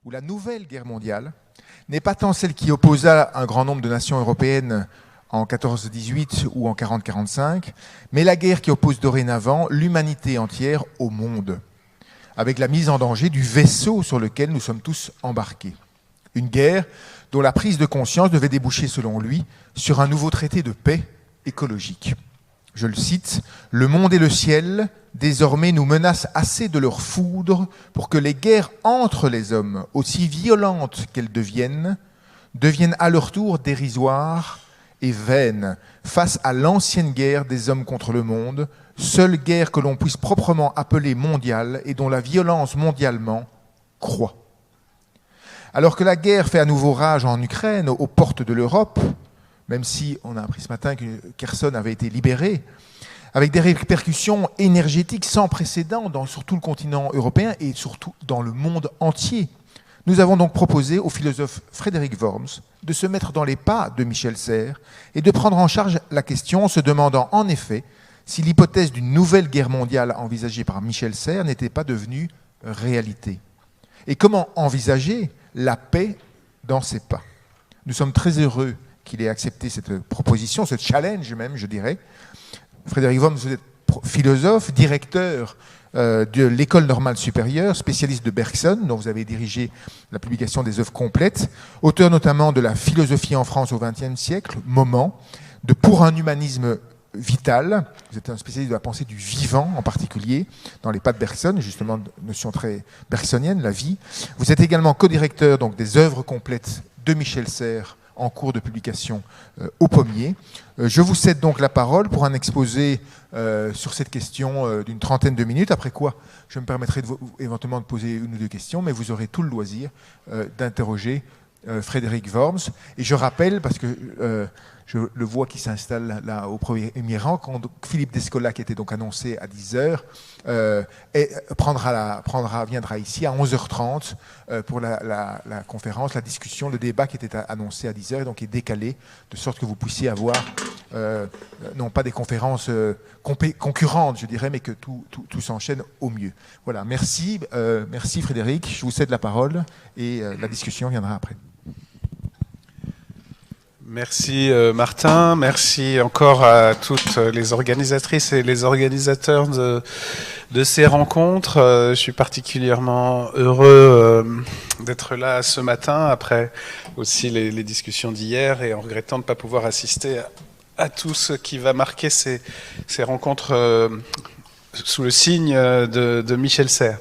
ou la nouvelle guerre mondiale, n'est pas tant celle qui opposa un grand nombre de nations européennes en 14-18 ou en 40-45, mais la guerre qui oppose dorénavant l'humanité entière au monde, avec la mise en danger du vaisseau sur lequel nous sommes tous embarqués. Une guerre dont la prise de conscience devait déboucher, selon lui, sur un nouveau traité de paix écologique. Je le cite, « Le monde et le ciel, désormais, nous menacent assez de leur foudre pour que les guerres entre les hommes, aussi violentes qu'elles deviennent à leur tour dérisoires et vaines face à l'ancienne guerre des hommes contre le monde, seule guerre que l'on puisse proprement appeler mondiale et dont la violence mondialement croît. » Alors que la guerre fait à nouveau rage en Ukraine, aux portes de l'Europe, même si on a appris ce matin que Kherson avait été libéré, avec des répercussions énergétiques sans précédent sur tout le continent européen et surtout dans le monde entier, nous avons donc proposé au philosophe Frédéric Worms de se mettre dans les pas de Michel Serres et de prendre en charge la question en se demandant en effet si l'hypothèse d'une nouvelle guerre mondiale envisagée par Michel Serres n'était pas devenue réalité. Et comment envisager la paix dans ses pas. Nous sommes très heureux qu'il ait accepté cette proposition, ce challenge même, je dirais. Frédéric Worms, vous êtes philosophe, directeur de l'École normale supérieure, spécialiste de Bergson, dont vous avez dirigé la publication des œuvres complètes, auteur notamment de la philosophie en France au XXe siècle, Moment, de Pour un humanisme vital. Vous êtes un spécialiste de la pensée du vivant en particulier, dans les pas de Bergson, justement, notion très bergsonienne, la vie. Vous êtes également co-directeur donc, des œuvres complètes de Michel Serres en cours de publication au Pommier. Je vous cède donc la parole pour un exposé sur cette question d'une trentaine de minutes, après quoi je me permettrai éventuellement de poser une ou deux questions, mais vous aurez tout le loisir d'interroger Frédéric Worms. Et je rappelle, parce que je le vois qui s'installe là au premier rang, quand Philippe Descola, qui était donc annoncé à 10h, viendra ici à 11h30 pour la conférence, la discussion, le débat qui était annoncé à 10h, donc est décalé, de sorte que vous puissiez avoir, non pas des conférences concurrentes, je dirais, mais que tout s'enchaîne au mieux. Voilà, merci Frédéric, je vous cède la parole et la discussion viendra après. Merci Martin, merci encore à toutes les organisatrices et les organisateurs de ces rencontres. Je suis particulièrement heureux d'être là ce matin, après aussi les discussions d'hier, et en regrettant de ne pas pouvoir assister à tout ce qui va marquer ces rencontres sous le signe de Michel Serres.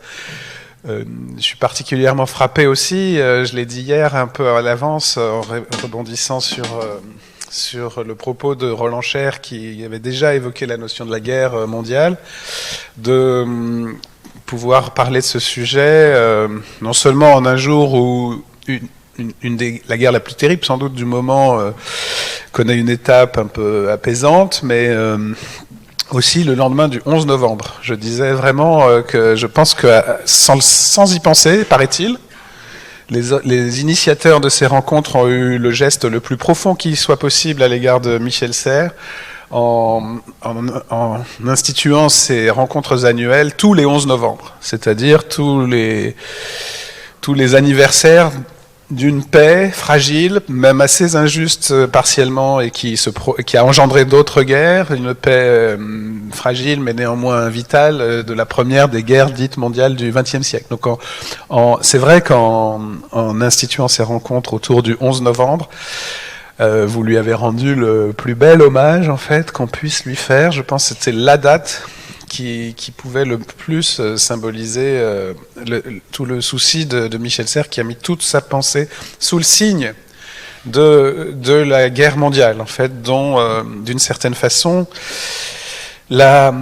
Je suis particulièrement frappé aussi, je l'ai dit hier un peu à l'avance, en rebondissant sur le propos de Roland Cher qui avait déjà évoqué la notion de la guerre mondiale, de pouvoir parler de ce sujet, non seulement en un jour où la guerre la plus terrible sans doute du moment connaît une étape un peu apaisante, mais aussi le lendemain du 11 novembre. Je disais vraiment que je pense que sans y penser, paraît-il, les initiateurs de ces rencontres ont eu le geste le plus profond qui soit possible à l'égard de Michel Serres en instituant ces rencontres annuelles tous les 11 novembre, c'est-à-dire tous les anniversaires d'une paix fragile, même assez injuste partiellement, et qui a engendré d'autres guerres, une paix fragile mais néanmoins vitale, de la première des guerres dites mondiales du XXe siècle. Donc c'est vrai qu'en instituant ces rencontres autour du 11 novembre, vous lui avez rendu le plus bel hommage en fait qu'on puisse lui faire. Je pense que c'était la date qui pouvait le plus symboliser tout le souci de Michel Serres, qui a mis toute sa pensée sous le signe de la guerre mondiale, en fait, dont, d'une certaine façon, la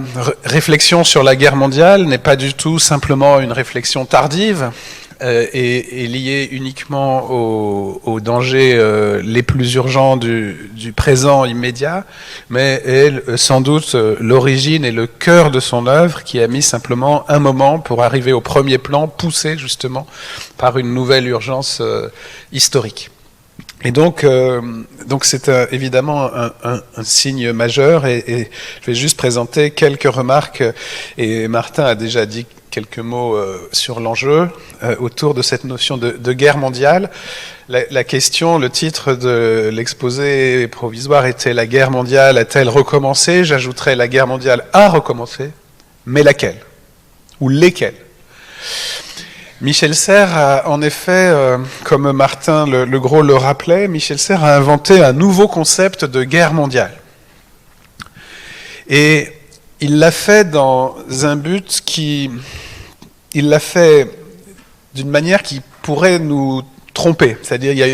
réflexion sur la guerre mondiale n'est pas du tout simplement une réflexion tardive, est liée uniquement aux dangers les plus urgents du présent immédiat, mais est sans doute l'origine et le cœur de son œuvre, qui a mis simplement un moment pour arriver au premier plan, poussé justement par une nouvelle urgence historique. Et donc c'est évidemment un signe majeur, et je vais juste présenter quelques remarques, et Martin a déjà dit quelques mots sur l'enjeu autour de cette notion de guerre mondiale. La question, le titre de l'exposé provisoire était « La guerre mondiale a-t-elle recommencé ?» J'ajouterais « La guerre mondiale a recommencé », mais laquelle ? Ou lesquelles ? Michel Serres a, en effet, comme Martin Le Gros le rappelait, Michel Serres a inventé un nouveau concept de guerre mondiale. Et il l'a fait dans un but il l'a fait d'une manière qui pourrait nous tromper. C'est-à-dire il y a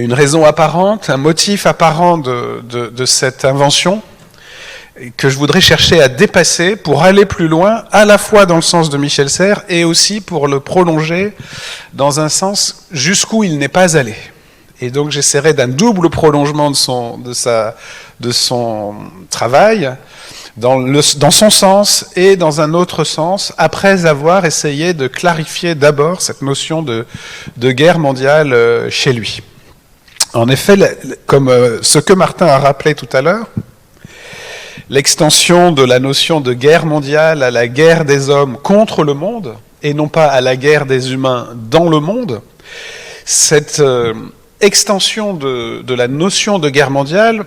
une raison apparente, un motif apparent de cette invention que je voudrais chercher à dépasser pour aller plus loin, à la fois dans le sens de Michel Serres et aussi pour le prolonger dans un sens jusqu'où il n'est pas allé. Et donc j'essaierai d'un double prolongement de son travail, dans son sens et dans un autre sens, après avoir essayé de clarifier d'abord cette notion de guerre mondiale chez lui. En effet, comme ce que Martin a rappelé tout à l'heure, l'extension de la notion de guerre mondiale à la guerre des hommes contre le monde, et non pas à la guerre des humains dans le monde, cette extension de la notion de guerre mondiale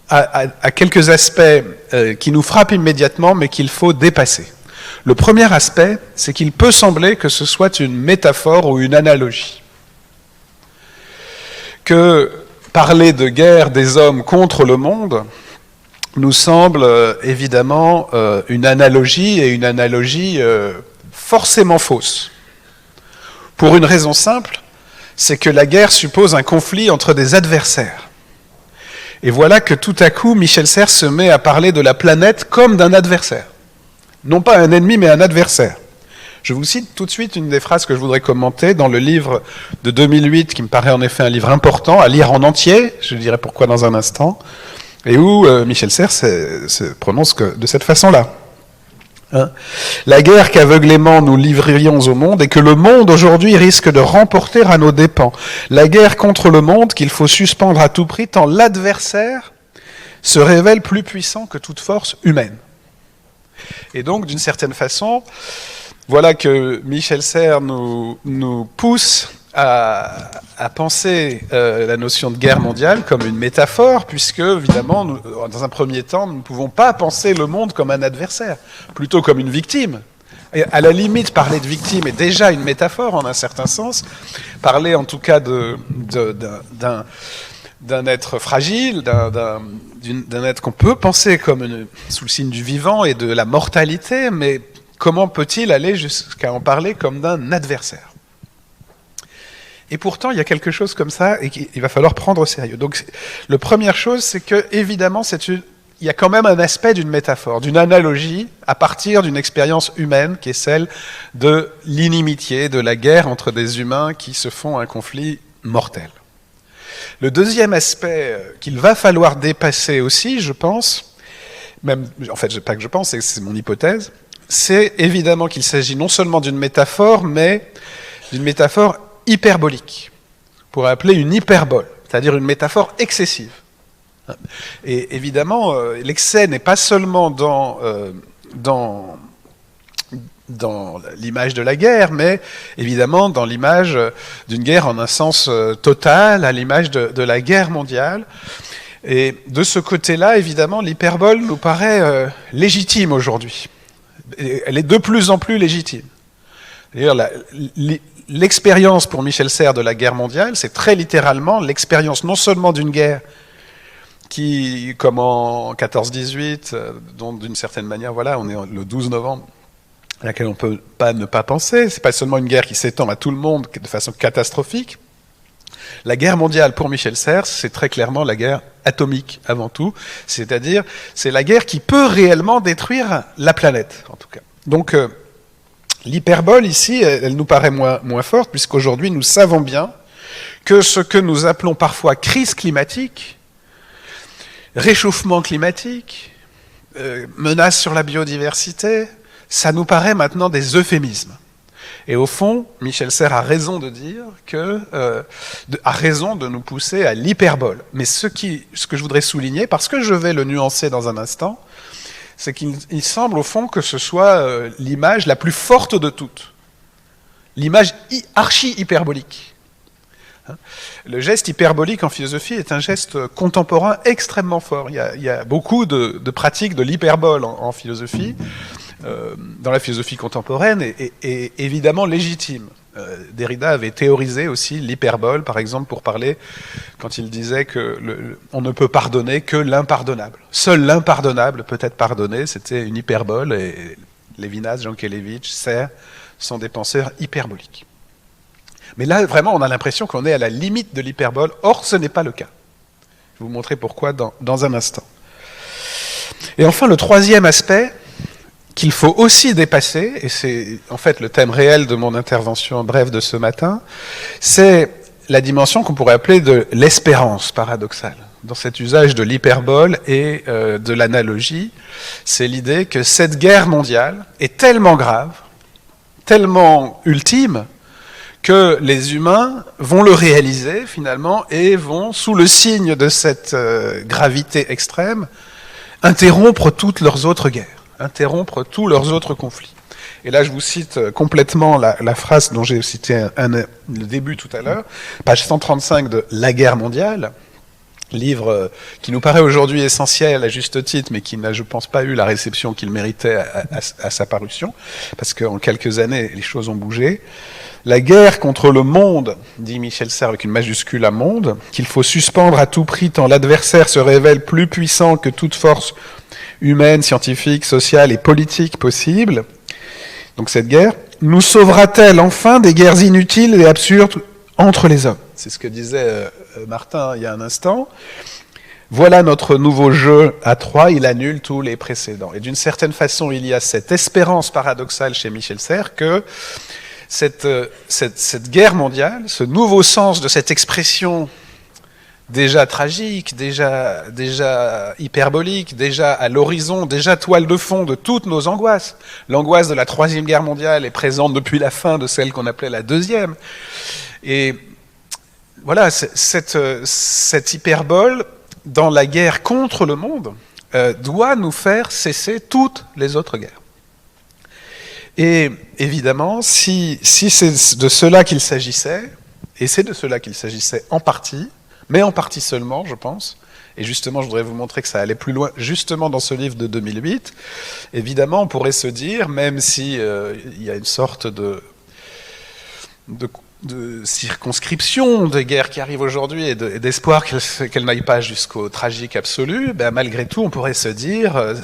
a quelques aspects qui nous frappent immédiatement, mais qu'il faut dépasser. Le premier aspect, c'est qu'il peut sembler que ce soit une métaphore ou une analogie. Que parler de guerre des hommes contre le monde nous semble évidemment une analogie, et une analogie forcément fausse. Pour une raison simple, c'est que la guerre suppose un conflit entre des adversaires. Et voilà que tout à coup, Michel Serres se met à parler de la planète comme d'un adversaire. Non pas un ennemi, mais un adversaire. Je vous cite tout de suite une des phrases que je voudrais commenter dans le livre de 2008, qui me paraît en effet un livre important, à lire en entier, je dirai pourquoi dans un instant, et où Michel Serres se prononce de cette façon-là. La guerre qu'aveuglément nous livrerions au monde et que le monde aujourd'hui risque de remporter à nos dépens. La guerre contre le monde qu'il faut suspendre à tout prix tant l'adversaire se révèle plus puissant que toute force humaine. Et donc, d'une certaine façon, voilà que Michel Serres nous pousse à penser la notion de guerre mondiale comme une métaphore, puisque, évidemment, dans un premier temps, nous ne pouvons pas penser le monde comme un adversaire, plutôt comme une victime. Et à la limite, parler de victime est déjà une métaphore, en un certain sens. Parler, en tout cas, d'un être fragile, d'un être qu'on peut penser comme sous le signe du vivant et de la mortalité, mais comment peut-il aller jusqu'à en parler comme d'un adversaire ? Et pourtant, il y a quelque chose comme ça et qu'il va falloir prendre au sérieux. Donc, la première chose, c'est que, évidemment, il y a quand même un aspect d'une métaphore, d'une analogie, à partir d'une expérience humaine qui est celle de l'inimitié, de la guerre entre des humains qui se font un conflit mortel. Le deuxième aspect qu'il va falloir dépasser aussi, je pense, en fait, pas que je pense, c'est mon hypothèse, c'est évidemment qu'il s'agit non seulement d'une métaphore, mais d'une métaphore hyperbolique, on pourrait appeler une hyperbole, c'est-à-dire une métaphore excessive. Et évidemment, l'excès n'est pas seulement dans l'image de la guerre, mais évidemment dans l'image d'une guerre en un sens total, à l'image de la guerre mondiale. Et de ce côté-là, évidemment, l'hyperbole nous paraît légitime aujourd'hui. Elle est de plus en plus légitime. D'ailleurs, l'expérience pour Michel Serres de la guerre mondiale, c'est très littéralement l'expérience non seulement d'une guerre qui, comme en 14-18, dont d'une certaine manière, voilà, on est le 12 novembre, à laquelle on ne peut pas ne pas penser, c'est pas seulement une guerre qui s'étend à tout le monde de façon catastrophique. La guerre mondiale pour Michel Serres, c'est très clairement la guerre atomique avant tout, c'est-à-dire c'est la guerre qui peut réellement détruire la planète, en tout cas. Donc, l'hyperbole, ici, elle nous paraît moins forte, puisqu'aujourd'hui, nous savons bien que ce que nous appelons parfois crise climatique, réchauffement climatique, menace sur la biodiversité, ça nous paraît maintenant des euphémismes. Et au fond, Michel Serres a raison de dire a raison de nous pousser à l'hyperbole. Mais ce que je voudrais souligner, parce que je vais le nuancer dans un instant, c'est qu'il semble au fond que ce soit l'image la plus forte de toutes. L'image archi-hyperbolique. Le geste hyperbolique en philosophie est un geste contemporain extrêmement fort. Il y a beaucoup de pratiques de l'hyperbole en philosophie, dans la philosophie contemporaine, et évidemment légitime. Derrida avait théorisé aussi l'hyperbole, par exemple, pour parler, quand il disait on ne peut pardonner que l'impardonnable. Seul l'impardonnable peut être pardonné, c'était une hyperbole, et Lévinas, Jankélévitch, Serre sont des penseurs hyperboliques. Mais là, vraiment, on a l'impression qu'on est à la limite de l'hyperbole. Or, ce n'est pas le cas. Je vais vous montrer pourquoi dans un instant. Et enfin, le troisième aspect qu'il faut aussi dépasser, et c'est en fait le thème réel de mon intervention brève de ce matin, c'est la dimension qu'on pourrait appeler de l'espérance paradoxale. Dans cet usage de l'hyperbole et de l'analogie, c'est l'idée que cette guerre mondiale est tellement grave, tellement ultime, que les humains vont le réaliser finalement et vont, sous le signe de cette gravité extrême, interrompre toutes leurs autres guerres, interrompre tous leurs autres conflits. Et là, je vous cite complètement la phrase dont j'ai cité le début tout à l'heure, page 135 de La guerre mondiale, livre qui nous paraît aujourd'hui essentiel à juste titre, mais qui n'a, je pense, pas eu la réception qu'il méritait à sa parution, parce qu'en quelques années, les choses ont bougé. La guerre contre le monde, dit Michel Serres avec une majuscule à monde, qu'il faut suspendre à tout prix tant l'adversaire se révèle plus puissant que toute force humaine, scientifique, sociale et politique possible. Donc cette guerre nous sauvera-t-elle enfin des guerres inutiles et absurdes entre les hommes? C'est ce que disait Martin il y a un instant. Voilà notre nouveau jeu à trois, il annule tous les précédents. Et d'une certaine façon, il y a cette espérance paradoxale chez Michel Serres que cette guerre mondiale, ce nouveau sens de cette expression déjà tragique, déjà hyperbolique, déjà à l'horizon, déjà toile de fond de toutes nos angoisses. L'angoisse de la Troisième Guerre mondiale est présente depuis la fin de celle qu'on appelait la Deuxième. Et voilà, cette hyperbole, dans la guerre contre le monde, doit nous faire cesser toutes les autres guerres. Et évidemment, si c'est de cela qu'il s'agissait, et c'est de cela qu'il s'agissait en partie, mais en partie seulement, je pense, et justement, je voudrais vous montrer que ça allait plus loin, justement dans ce livre de 2008, évidemment, on pourrait se dire, même si il y a une sorte de circonscription des guerres qui arrivent aujourd'hui et d'espoir qu'elles n'aillent pas jusqu'au tragique absolu, ben malgré tout, on pourrait se dire,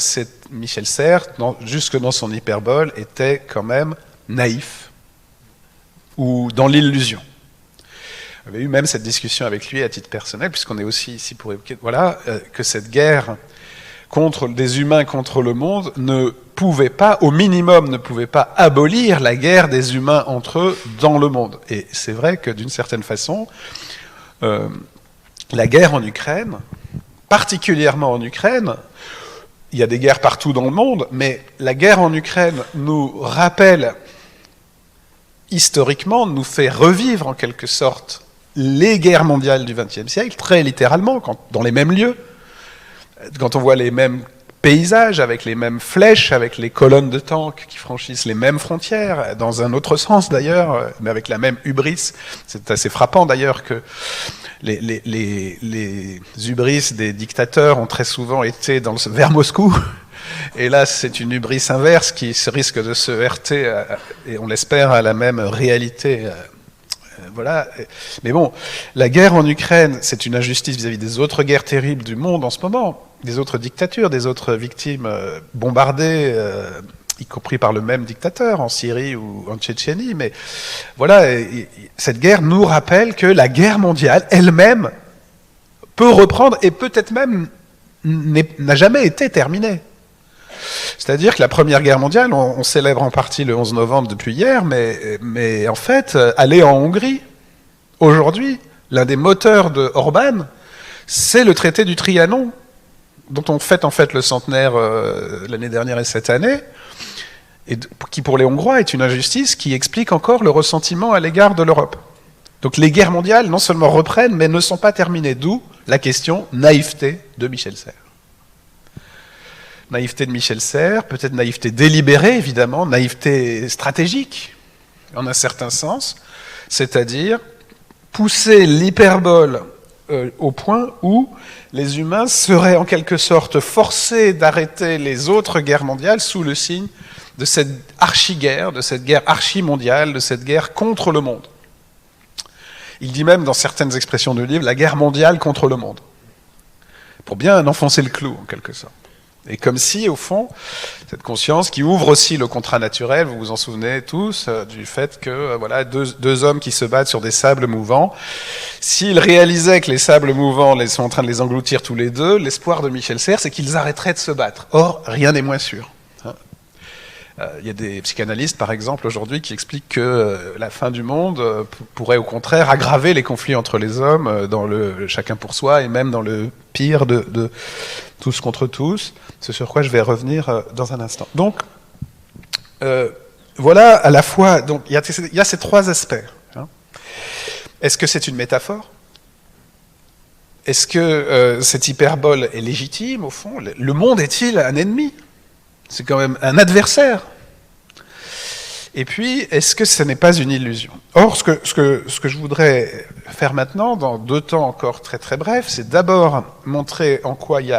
Michel Serres, jusque dans son hyperbole, était quand même naïf ou dans l'illusion. J'avais eu même cette discussion avec lui à titre personnel, puisqu'on est aussi ici pour évoquer que cette guerre des humains contre le monde ne pouvait pas, au minimum, ne pouvait pas abolir la guerre des humains entre eux dans le monde. Et c'est vrai que d'une certaine façon, la guerre en Ukraine, particulièrement en Ukraine, il y a des guerres partout dans le monde, mais la guerre en Ukraine nous rappelle, historiquement, nous fait revivre en quelque sorte les guerres mondiales du XXe siècle, très littéralement, dans les mêmes lieux, quand on voit les mêmes paysages, avec les mêmes flèches, avec les colonnes de tanks qui franchissent les mêmes frontières, dans un autre sens d'ailleurs, mais avec la même hubris. C'est assez frappant d'ailleurs que les hubris des dictateurs ont très souvent été vers Moscou, et là c'est une hubris inverse qui risque de se heurter, et on l'espère, à la même réalité. Voilà. Mais bon, la guerre en Ukraine, c'est une injustice vis-à-vis des autres guerres terribles du monde en ce moment, des autres dictatures, des autres victimes bombardées, y compris par le même dictateur en Syrie ou en Tchétchénie. Mais voilà, cette guerre nous rappelle que la guerre mondiale elle-même peut reprendre et peut-être même n'a jamais été terminée. C'est-à-dire que la Première Guerre mondiale, on célèbre en partie le 11 novembre depuis hier, mais en fait, aller en Hongrie, aujourd'hui, l'un des moteurs de Orban, c'est le traité du Trianon, dont on fête en fait le centenaire l'année dernière et cette année, et qui pour les Hongrois est une injustice qui explique encore le ressentiment à l'égard de l'Europe. Donc les guerres mondiales non seulement reprennent, mais ne sont pas terminées, d'où la question naïveté de Michel Serres. Naïveté de Michel Serres, peut-être naïveté délibérée, évidemment, naïveté stratégique, en un certain sens, c'est-à-dire pousser l'hyperbole au point où les humains seraient en quelque sorte forcés d'arrêter les autres guerres mondiales sous le signe de cette archi-guerre, de cette guerre archi-mondiale, de cette guerre contre le monde. Il dit même dans certaines expressions du livre, la guerre mondiale contre le monde, pour bien enfoncer le clou en quelque sorte. Et comme si, au fond, cette conscience qui ouvre aussi le contrat naturel, vous vous en souvenez tous, du fait que voilà, deux hommes qui se battent sur des sables mouvants, s'ils réalisaient que les sables mouvants sont en train de les engloutir tous les deux, l'espoir de Michel Serres, c'est qu'ils arrêteraient de se battre. Or, rien n'est moins sûr. Il y a des psychanalystes, par exemple, aujourd'hui, qui expliquent que la fin du monde pourrait, au contraire, aggraver les conflits entre les hommes dans le chacun pour soi et même dans le pire de tous contre tous. Ce sur quoi je vais revenir dans un instant. Donc, voilà, à la fois, donc il y a ces trois aspects. Hein. Est-ce que c'est une métaphore ? Est-ce que cette hyperbole est légitime, au fond ? Le monde est-il un ennemi ? C'est quand même un adversaire. Et puis, est-ce que ce n'est pas une illusion ? Or, ce que je voudrais faire maintenant, dans 2 temps encore très très brefs, c'est d'abord montrer en quoi il y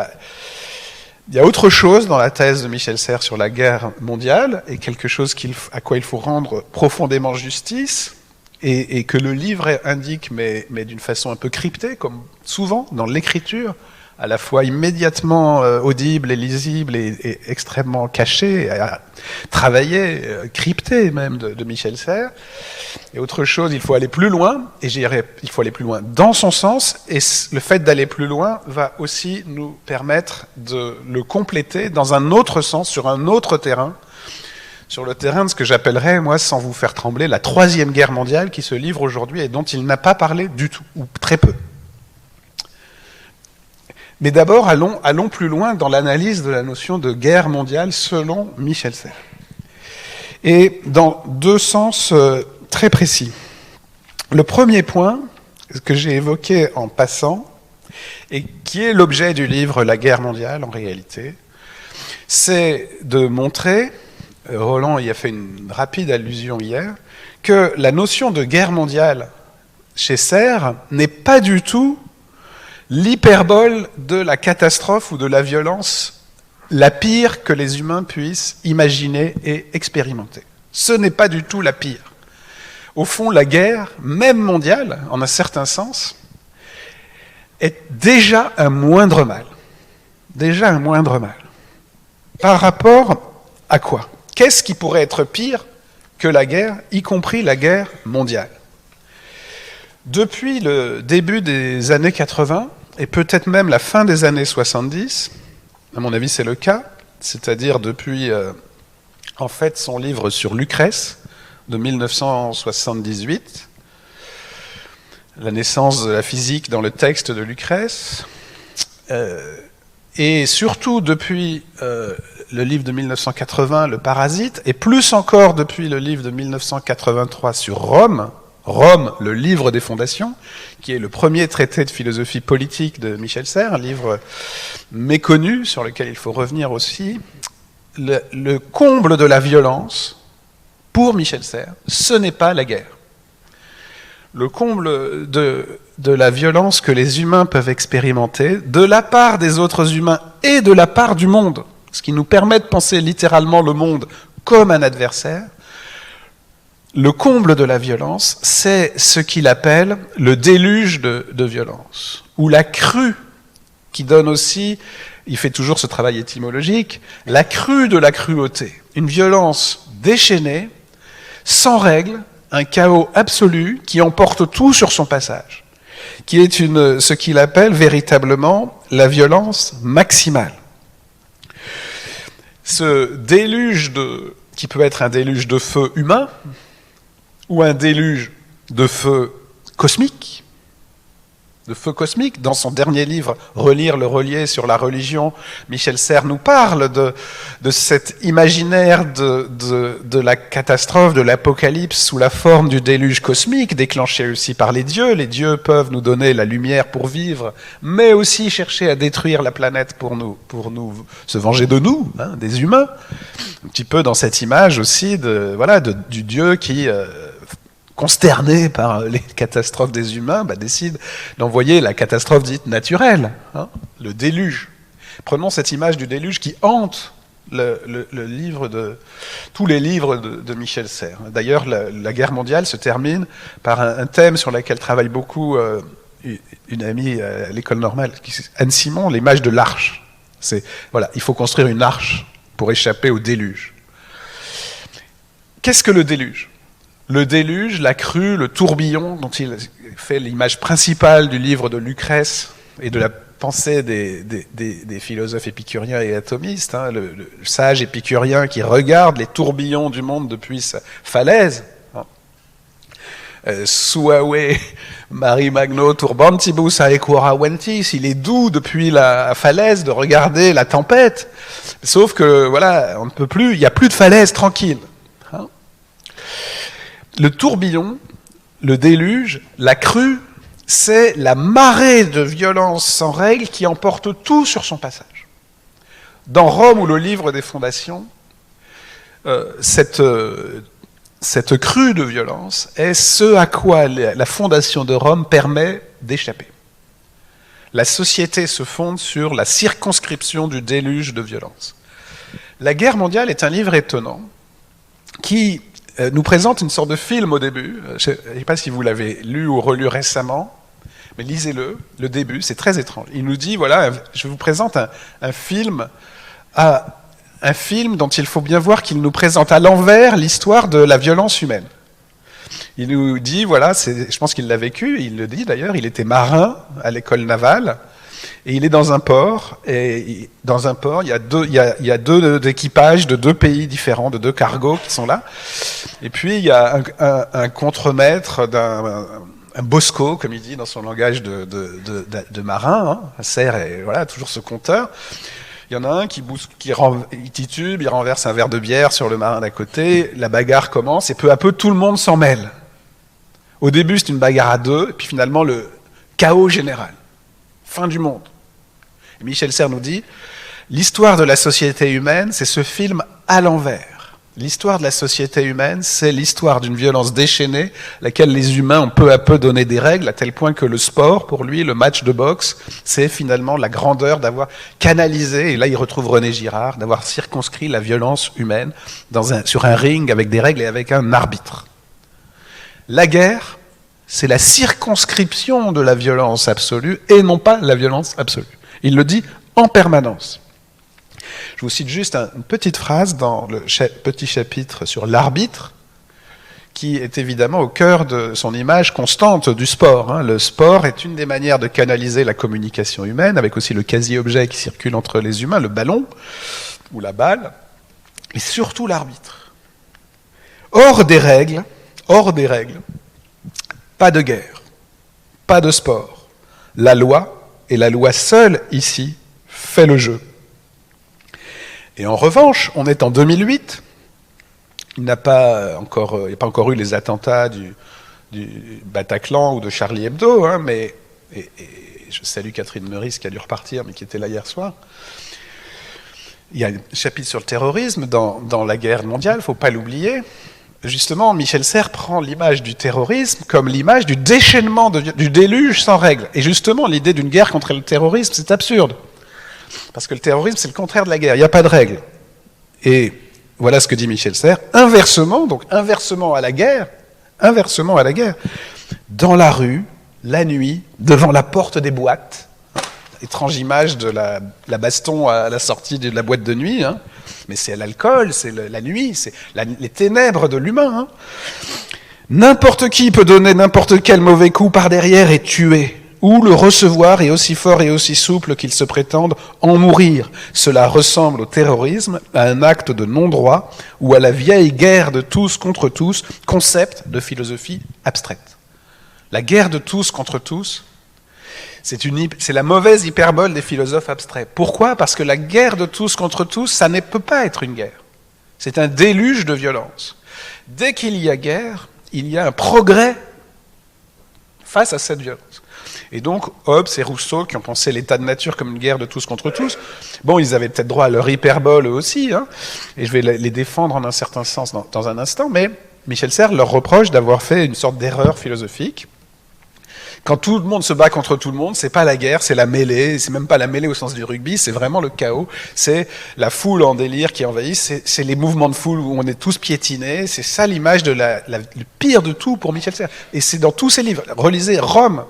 a autre chose dans la thèse de Michel Serres sur la guerre mondiale, et quelque chose à quoi il faut rendre profondément justice, et que le livre indique, mais d'une façon un peu cryptée, comme souvent dans l'écriture, à la fois immédiatement audible et lisible et extrêmement caché, travaillé, crypté même de Michel Serres. Et autre chose, il faut aller plus loin, et je dirais il faut aller plus loin dans son sens, et le fait d'aller plus loin va aussi nous permettre de le compléter dans un autre sens, sur un autre terrain, sur le terrain de ce que j'appellerais, moi, sans vous faire trembler, la 3e guerre mondiale qui se livre aujourd'hui et dont il n'a pas parlé du tout, ou très peu. Mais d'abord, allons plus loin dans l'analyse de la notion de guerre mondiale selon Michel Serres. Et dans 2 sens très précis. Le premier point, que j'ai évoqué en passant, et qui est l'objet du livre La guerre mondiale en réalité, c'est de montrer, Roland y a fait une rapide allusion hier, que la notion de guerre mondiale chez Serres n'est pas du tout l'hyperbole de la catastrophe ou de la violence la pire que les humains puissent imaginer et expérimenter. Ce n'est pas du tout la pire. Au fond, la guerre, même mondiale, en un certain sens, est déjà un moindre mal. Déjà un moindre mal. Par rapport à quoi ? Qu'est-ce qui pourrait être pire que la guerre, y compris la guerre mondiale ? Depuis le début des années 80, et peut-être même la fin des années 70, à mon avis c'est le cas, c'est-à-dire depuis en fait son livre sur Lucrèce de 1978, la naissance de la physique dans le texte de Lucrèce, et surtout depuis le livre de 1980, Le Parasite, et plus encore depuis le livre de 1983 sur Rome, le livre des fondations, qui est le premier traité de philosophie politique de Michel Serres, un livre méconnu sur lequel il faut revenir aussi. Le comble de la violence, pour Michel Serres, ce n'est pas la guerre. Le comble de la violence que les humains peuvent expérimenter, de la part des autres humains et de la part du monde, ce qui nous permet de penser littéralement le monde comme un adversaire, le comble de la violence, c'est ce qu'il appelle le déluge de violence, ou la crue, qui donne aussi, il fait toujours ce travail étymologique, la crue de la cruauté, une violence déchaînée, sans règle, un chaos absolu qui emporte tout sur son passage, qui est ce qu'il appelle véritablement la violence maximale. Ce déluge qui peut être un déluge de feu humain, ou un déluge de feu cosmique, de feu cosmique. Dans son dernier livre, Relire le relier sur la religion, Michel Serres nous parle de cet imaginaire de la catastrophe, de l'apocalypse sous la forme du déluge cosmique, déclenché aussi par les dieux. Les dieux peuvent nous donner la lumière pour vivre, mais aussi chercher à détruire la planète pour nous se venger de nous, hein, des humains. Un petit peu dans cette image aussi du dieu qui... consterné par les catastrophes des humains, décide d'envoyer la catastrophe dite naturelle, hein, le déluge. Prenons cette image du déluge qui hante tous les livres de Michel Serres. D'ailleurs, la guerre mondiale se termine par un thème sur lequel travaille beaucoup une amie à l'école normale, Anne Simon, l'image de l'arche. Il faut construire une arche pour échapper au déluge. Qu'est-ce que le déluge ? Le déluge, la crue, le tourbillon, dont il fait l'image principale du livre de Lucrèce et de la pensée des philosophes épicuriens et atomistes, hein, le sage épicurien qui regarde les tourbillons du monde depuis sa falaise. Suae Mari Magno turbantibus aequora ventis, il est doux depuis la falaise de regarder la tempête, sauf que on ne peut plus, il n'y a plus de falaise tranquille. Hein. Le tourbillon, le déluge, la crue, c'est la marée de violence sans règle qui emporte tout sur son passage. Dans Rome ou le livre des fondations, cette crue de violence est ce à quoi la fondation de Rome permet d'échapper. La société se fonde sur la circonscription du déluge de violence. La guerre mondiale est un livre étonnant qui nous présente une sorte de film au début. Je ne sais pas si vous l'avez lu ou relu récemment, mais lisez-le, le début, c'est très étrange. Il nous dit, je vous présente un film dont il faut bien voir qu'il nous présente à l'envers l'histoire de la violence humaine. Il nous dit, je pense qu'il l'a vécu, il le dit d'ailleurs, il était marin à l'école navale, et il est dans un port, et dans un port, il y a deux équipages de deux pays différents, de deux cargos qui sont là. Et puis, il y a un contremaître, un bosco, comme il dit dans son langage de marin, hein, Serres et toujours ce conteur. Il y en a un qui titube, il renverse un verre de bière sur le marin d'à côté, la bagarre commence, et peu à peu, tout le monde s'en mêle. Au début, c'est une bagarre à deux, et puis finalement, le chaos général. Fin du monde. Et Michel Serres nous dit, l'histoire de la société humaine, c'est ce film à l'envers. L'histoire de la société humaine, c'est l'histoire d'une violence déchaînée, laquelle les humains ont peu à peu donné des règles, à tel point que le sport, pour lui, le match de boxe, c'est finalement la grandeur d'avoir canalisé, et là il retrouve René Girard, d'avoir circonscrit la violence humaine sur un ring avec des règles et avec un arbitre. La guerre, c'est la circonscription de la violence absolue et non pas la violence absolue. Il le dit en permanence. Je vous cite juste une petite phrase dans le petit chapitre sur l'arbitre, qui est évidemment au cœur de son image constante du sport. Hein. Le sport est une des manières de canaliser la communication humaine, avec aussi le quasi-objet qui circule entre les humains, le ballon ou la balle, et surtout l'arbitre. Hors des règles, pas de guerre, pas de sport. La loi, et la loi seule ici, fait le jeu. Et en revanche, on est en 2008, il n'y a pas encore eu les attentats du Bataclan ou de Charlie Hebdo, hein, mais je salue Catherine Meurice qui a dû repartir, mais qui était là hier soir. Il y a un chapitre sur le terrorisme dans la guerre mondiale, il ne faut pas l'oublier. Justement, Michel Serres prend l'image du terrorisme comme l'image du déchaînement, du déluge sans règles. Et justement, l'idée d'une guerre contre le terrorisme, c'est absurde. Parce que le terrorisme, c'est le contraire de la guerre. Il n'y a pas de règles. Et voilà ce que dit Michel Serres. Inversement à la guerre, dans la rue, la nuit, devant la porte des boîtes, étrange image de la baston à la sortie de la boîte de nuit, hein. Mais c'est l'alcool, c'est la nuit, c'est les ténèbres de l'humain. Hein. N'importe qui peut donner n'importe quel mauvais coup par derrière et tuer, ou le recevoir est aussi fort et aussi souple qu'il se prétende en mourir. Cela ressemble au terrorisme, à un acte de non-droit, ou à la vieille guerre de tous contre tous, concept de philosophie abstraite. La guerre de tous contre tous, C'est la mauvaise hyperbole des philosophes abstraits. Pourquoi ? Parce que la guerre de tous contre tous, ça ne peut pas être une guerre. C'est un déluge de violence. Dès qu'il y a guerre, il y a un progrès face à cette violence. Et donc, Hobbes et Rousseau, qui ont pensé l'état de nature comme une guerre de tous contre tous, bon, ils avaient peut-être droit à leur hyperbole eux aussi, hein, et je vais les défendre en un certain sens dans un instant, mais Michel Serres leur reproche d'avoir fait une sorte d'erreur philosophique. Quand tout le monde se bat contre tout le monde, c'est pas la guerre, c'est la mêlée, c'est même pas la mêlée au sens du rugby, c'est vraiment le chaos, c'est la foule en délire qui envahit, c'est les mouvements de foule où on est tous piétinés, c'est ça l'image de le pire de tout pour Michel Serres. Et c'est dans tous ses livres. Relisez Rome,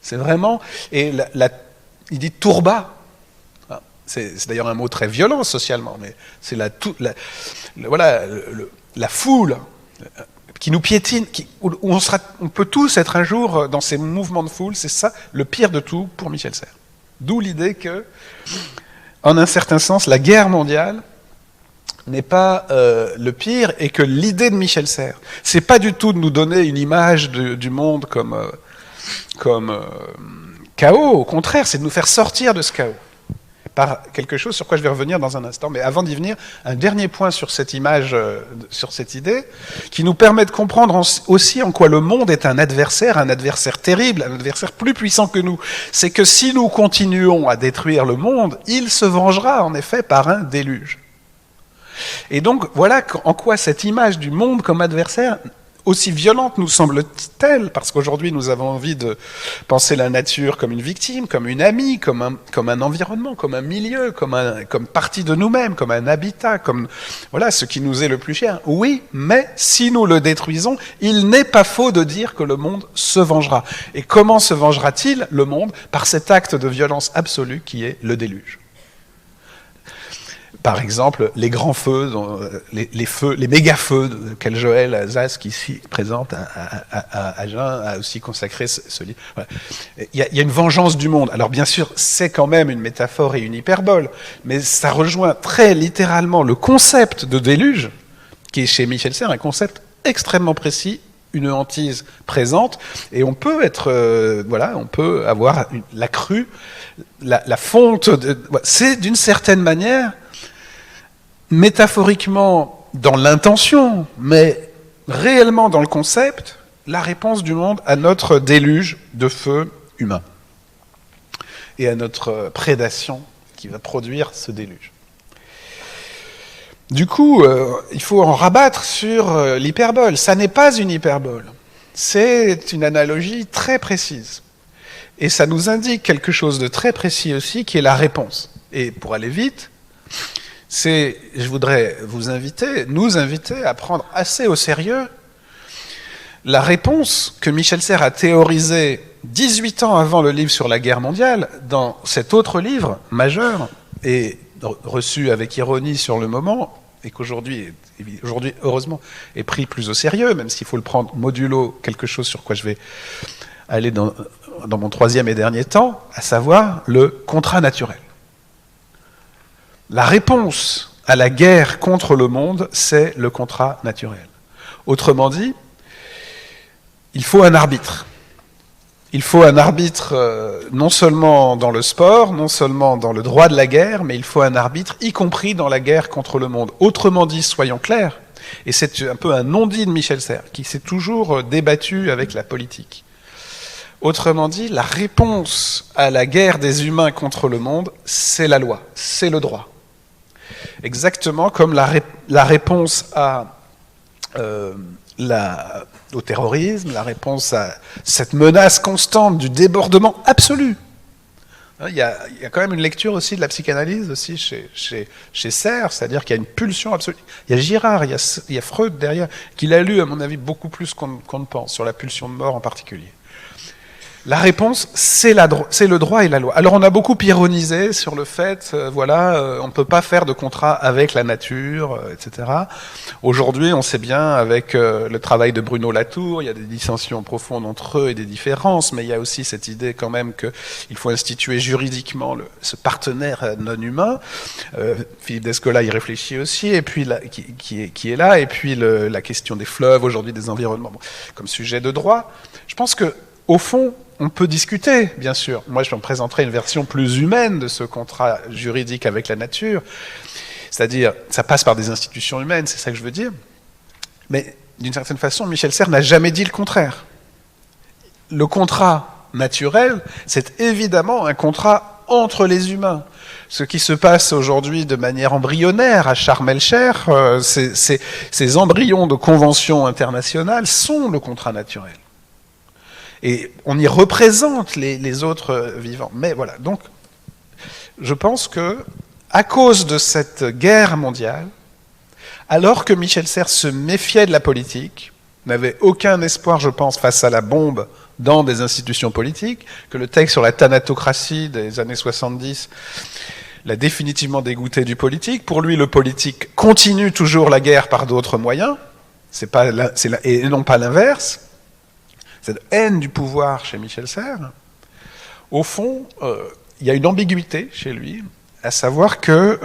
c'est vraiment, et il dit tourba. C'est d'ailleurs un mot très violent socialement, mais c'est la foule qui nous piétine, où on peut tous être un jour dans ces mouvements de foule, c'est ça le pire de tout pour Michel Serres. D'où l'idée que, en un certain sens, la guerre mondiale n'est pas le pire, et que l'idée de Michel Serres, c'est pas du tout de nous donner une image du monde comme chaos, au contraire, c'est de nous faire sortir de ce chaos par quelque chose sur quoi je vais revenir dans un instant. Mais avant d'y venir, un dernier point sur cette image, sur cette idée, qui nous permet de comprendre aussi en quoi le monde est un adversaire terrible, un adversaire plus puissant que nous. C'est que si nous continuons à détruire le monde, il se vengera en effet par un déluge. Et donc voilà en quoi cette image du monde comme adversaire, aussi violente nous semble-t-elle, parce qu'aujourd'hui nous avons envie de penser la nature comme une victime, comme une amie, comme un environnement, comme un milieu, comme partie de nous-mêmes, comme un habitat, comme voilà ce qui nous est le plus cher. Oui, mais si nous le détruisons, il n'est pas faux de dire que le monde se vengera. Et comment se vengera-t-il, le monde ? Par cet acte de violence absolue qui est le déluge. Par exemple, les grands feux, les méga-feux auxquels Joël Zask, ici présente à Agen, a aussi consacré ce livre. Voilà. Il y a une vengeance du monde. Alors bien sûr, c'est quand même une métaphore et une hyperbole, mais ça rejoint très littéralement le concept de déluge, qui est chez Michel Serres un concept extrêmement précis, une hantise présente, et on peut on peut avoir la crue, la fonte. C'est d'une certaine manière, métaphoriquement dans l'intention, mais réellement dans le concept, la réponse du monde à notre déluge de feu humain et à notre prédation qui va produire ce déluge. Du coup, il faut en rabattre sur l'hyperbole. Ça n'est pas une hyperbole, c'est une analogie très précise. Et ça nous indique quelque chose de très précis aussi, qui est la réponse. Et pour aller vite, je voudrais nous inviter à prendre assez au sérieux la réponse que Michel Serres a théorisée 18 ans avant le livre sur la guerre mondiale, dans cet autre livre majeur, et reçu avec ironie sur le moment, et qu'aujourd'hui, heureusement, est pris plus au sérieux, même s'il faut le prendre modulo quelque chose sur quoi je vais aller dans mon troisième et dernier temps, à savoir le contrat naturel. La réponse à la guerre contre le monde, c'est le contrat naturel. Autrement dit, il faut un arbitre. Il faut un arbitre non seulement dans le sport, non seulement dans le droit de la guerre, mais il faut un arbitre y compris dans la guerre contre le monde. Autrement dit, soyons clairs, et c'est un peu un non-dit de Michel Serres, qui s'est toujours débattu avec la politique. Autrement dit, la réponse à la guerre des humains contre le monde, c'est la loi, c'est le droit. Exactement comme la réponse au terrorisme, la réponse à cette menace constante du débordement absolu. Il y a quand même une lecture aussi de la psychanalyse aussi chez Serres, c'est-à-dire qu'il y a une pulsion absolue. Il y a Girard, il y a Freud derrière, qui l'a lu, à mon avis, beaucoup plus qu'on ne pense, sur la pulsion de mort en particulier. La réponse, c'est le droit et la loi. Alors on a beaucoup ironisé sur le fait, on ne peut pas faire de contrat avec la nature, etc. Aujourd'hui, on sait bien, avec le travail de Bruno Latour, il y a des dissensions profondes entre eux et des différences, mais il y a aussi cette idée quand même qu'il faut instituer juridiquement ce partenaire non humain. Philippe Descola y réfléchit aussi, et puis qui est là, et puis la question des fleuves, aujourd'hui des environnements, comme sujet de droit. Je pense que au fond, on peut discuter, bien sûr. Moi, je me présenterai une version plus humaine de ce contrat juridique avec la nature. C'est-à-dire, ça passe par des institutions humaines, c'est ça que je veux dire. Mais d'une certaine façon, Michel Serres n'a jamais dit le contraire. Le contrat naturel, c'est évidemment un contrat entre les humains. Ce qui se passe aujourd'hui de manière embryonnaire à Sharm el-Sheikh, ces embryons de conventions internationales sont le contrat naturel. Et on y représente les autres vivants. Mais voilà, donc je pense que à cause de cette guerre mondiale, alors que Michel Serres se méfiait de la politique, n'avait aucun espoir, je pense, face à la bombe dans des institutions politiques, que le texte sur la thanatocratie des années 70 l'a définitivement dégoûté du politique. Pour lui, le politique continue toujours la guerre par d'autres moyens, et non pas l'inverse. Cette haine du pouvoir chez Michel Serres, au fond, il y a une ambiguïté chez lui, à savoir que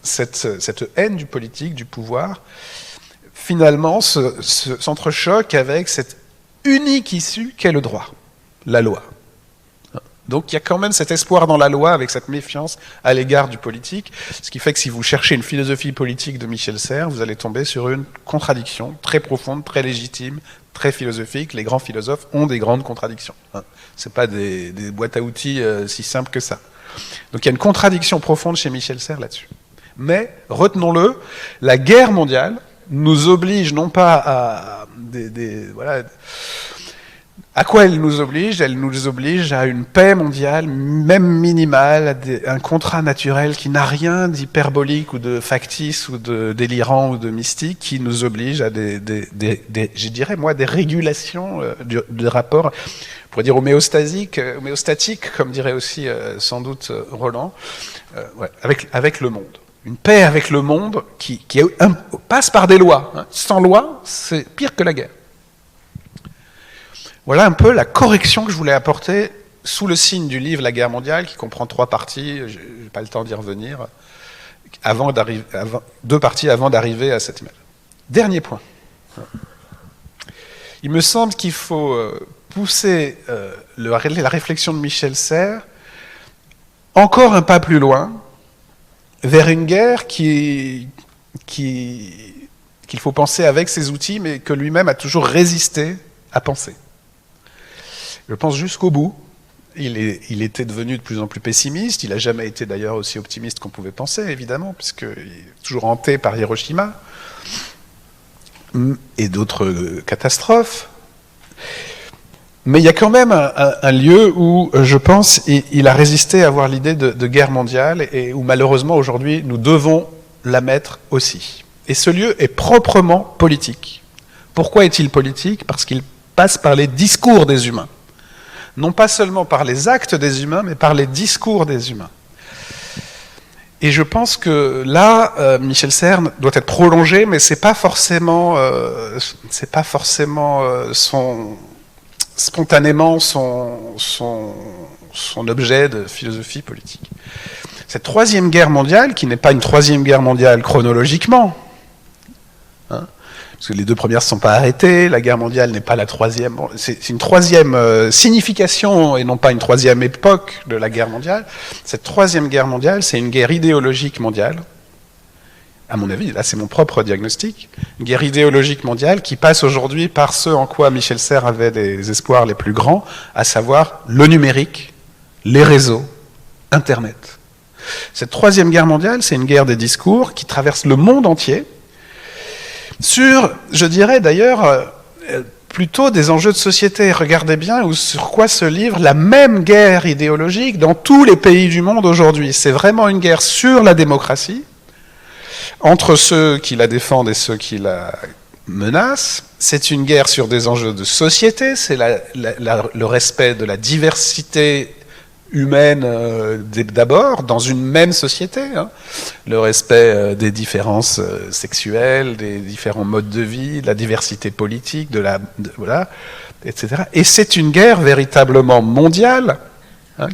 cette haine du politique, du pouvoir, finalement s'entrechoque avec cette unique issue qu'est le droit, la loi. Donc il y a quand même cet espoir dans la loi avec cette méfiance à l'égard du politique, ce qui fait que si vous cherchez une philosophie politique de Michel Serres, vous allez tomber sur une contradiction très profonde, très légitime, très philosophique. Les grands philosophes ont des grandes contradictions. Ce n'est pas des boîtes à outils si simples que ça. Donc il y a une contradiction profonde chez Michel Serres là-dessus. Mais, retenons-le, la guerre mondiale nous oblige non pas à voilà. À quoi elle nous oblige? Elle nous oblige à une paix mondiale, même minimale, à un contrat naturel qui n'a rien d'hyperbolique ou de factice ou de délirant ou de mystique, qui nous oblige à je dirais moi, des régulations de rapports, on pourrait dire homéostatiques, comme dirait aussi sans doute Roland, avec le monde. Une paix avec le monde qui passe par des lois. Hein. Sans loi, c'est pire que la guerre. Voilà un peu la correction que je voulais apporter sous le signe du livre La guerre mondiale, qui comprend 3 parties, je n'ai pas le temps d'y revenir, 2 parties avant d'arriver à cette image. Dernier point. Il me semble qu'il faut pousser la réflexion de Michel Serres encore un pas plus loin, vers une guerre qu'il faut penser avec ses outils, mais que lui-même a toujours résisté à penser. Je pense jusqu'au bout. Il était devenu de plus en plus pessimiste. Il n'a jamais été d'ailleurs aussi optimiste qu'on pouvait penser, évidemment, puisqu'il est toujours hanté par Hiroshima et d'autres catastrophes. Mais il y a quand même un lieu où, je pense, il a résisté à avoir l'idée de guerre mondiale et où, malheureusement, aujourd'hui, nous devons la mettre aussi. Et ce lieu est proprement politique. Pourquoi est-il politique? Parce qu'il passe par les discours des humains. Non pas seulement par les actes des humains, mais par les discours des humains. Et je pense que là, Michel Serres doit être prolongé, mais c'est pas forcément spontanément son objet de philosophie politique. Cette 3e guerre mondiale, qui n'est pas une 3e guerre mondiale chronologiquement, hein, parce que les 2 premières ne sont pas arrêtées, la guerre mondiale n'est pas la 3e, bon, c'est une 3e signification et non pas une 3e époque de la guerre mondiale. Cette 3e guerre mondiale, c'est une guerre idéologique mondiale, à mon avis, là c'est mon propre diagnostic, une guerre idéologique mondiale qui passe aujourd'hui par ce en quoi Michel Serres avait des espoirs les plus grands, à savoir le numérique, les réseaux, Internet. Cette 3e guerre mondiale, c'est une guerre des discours qui traverse le monde entier, sur, je dirais d'ailleurs, plutôt des enjeux de société. Regardez bien sur quoi se livre la même guerre idéologique dans tous les pays du monde aujourd'hui. C'est vraiment une guerre sur la démocratie, entre ceux qui la défendent et ceux qui la menacent. C'est une guerre sur des enjeux de société, c'est le respect de la diversité humaine d'abord, dans une même société, hein. Le respect des différences sexuelles, des différents modes de vie, de la diversité politique, voilà, etc. Et c'est une guerre véritablement mondiale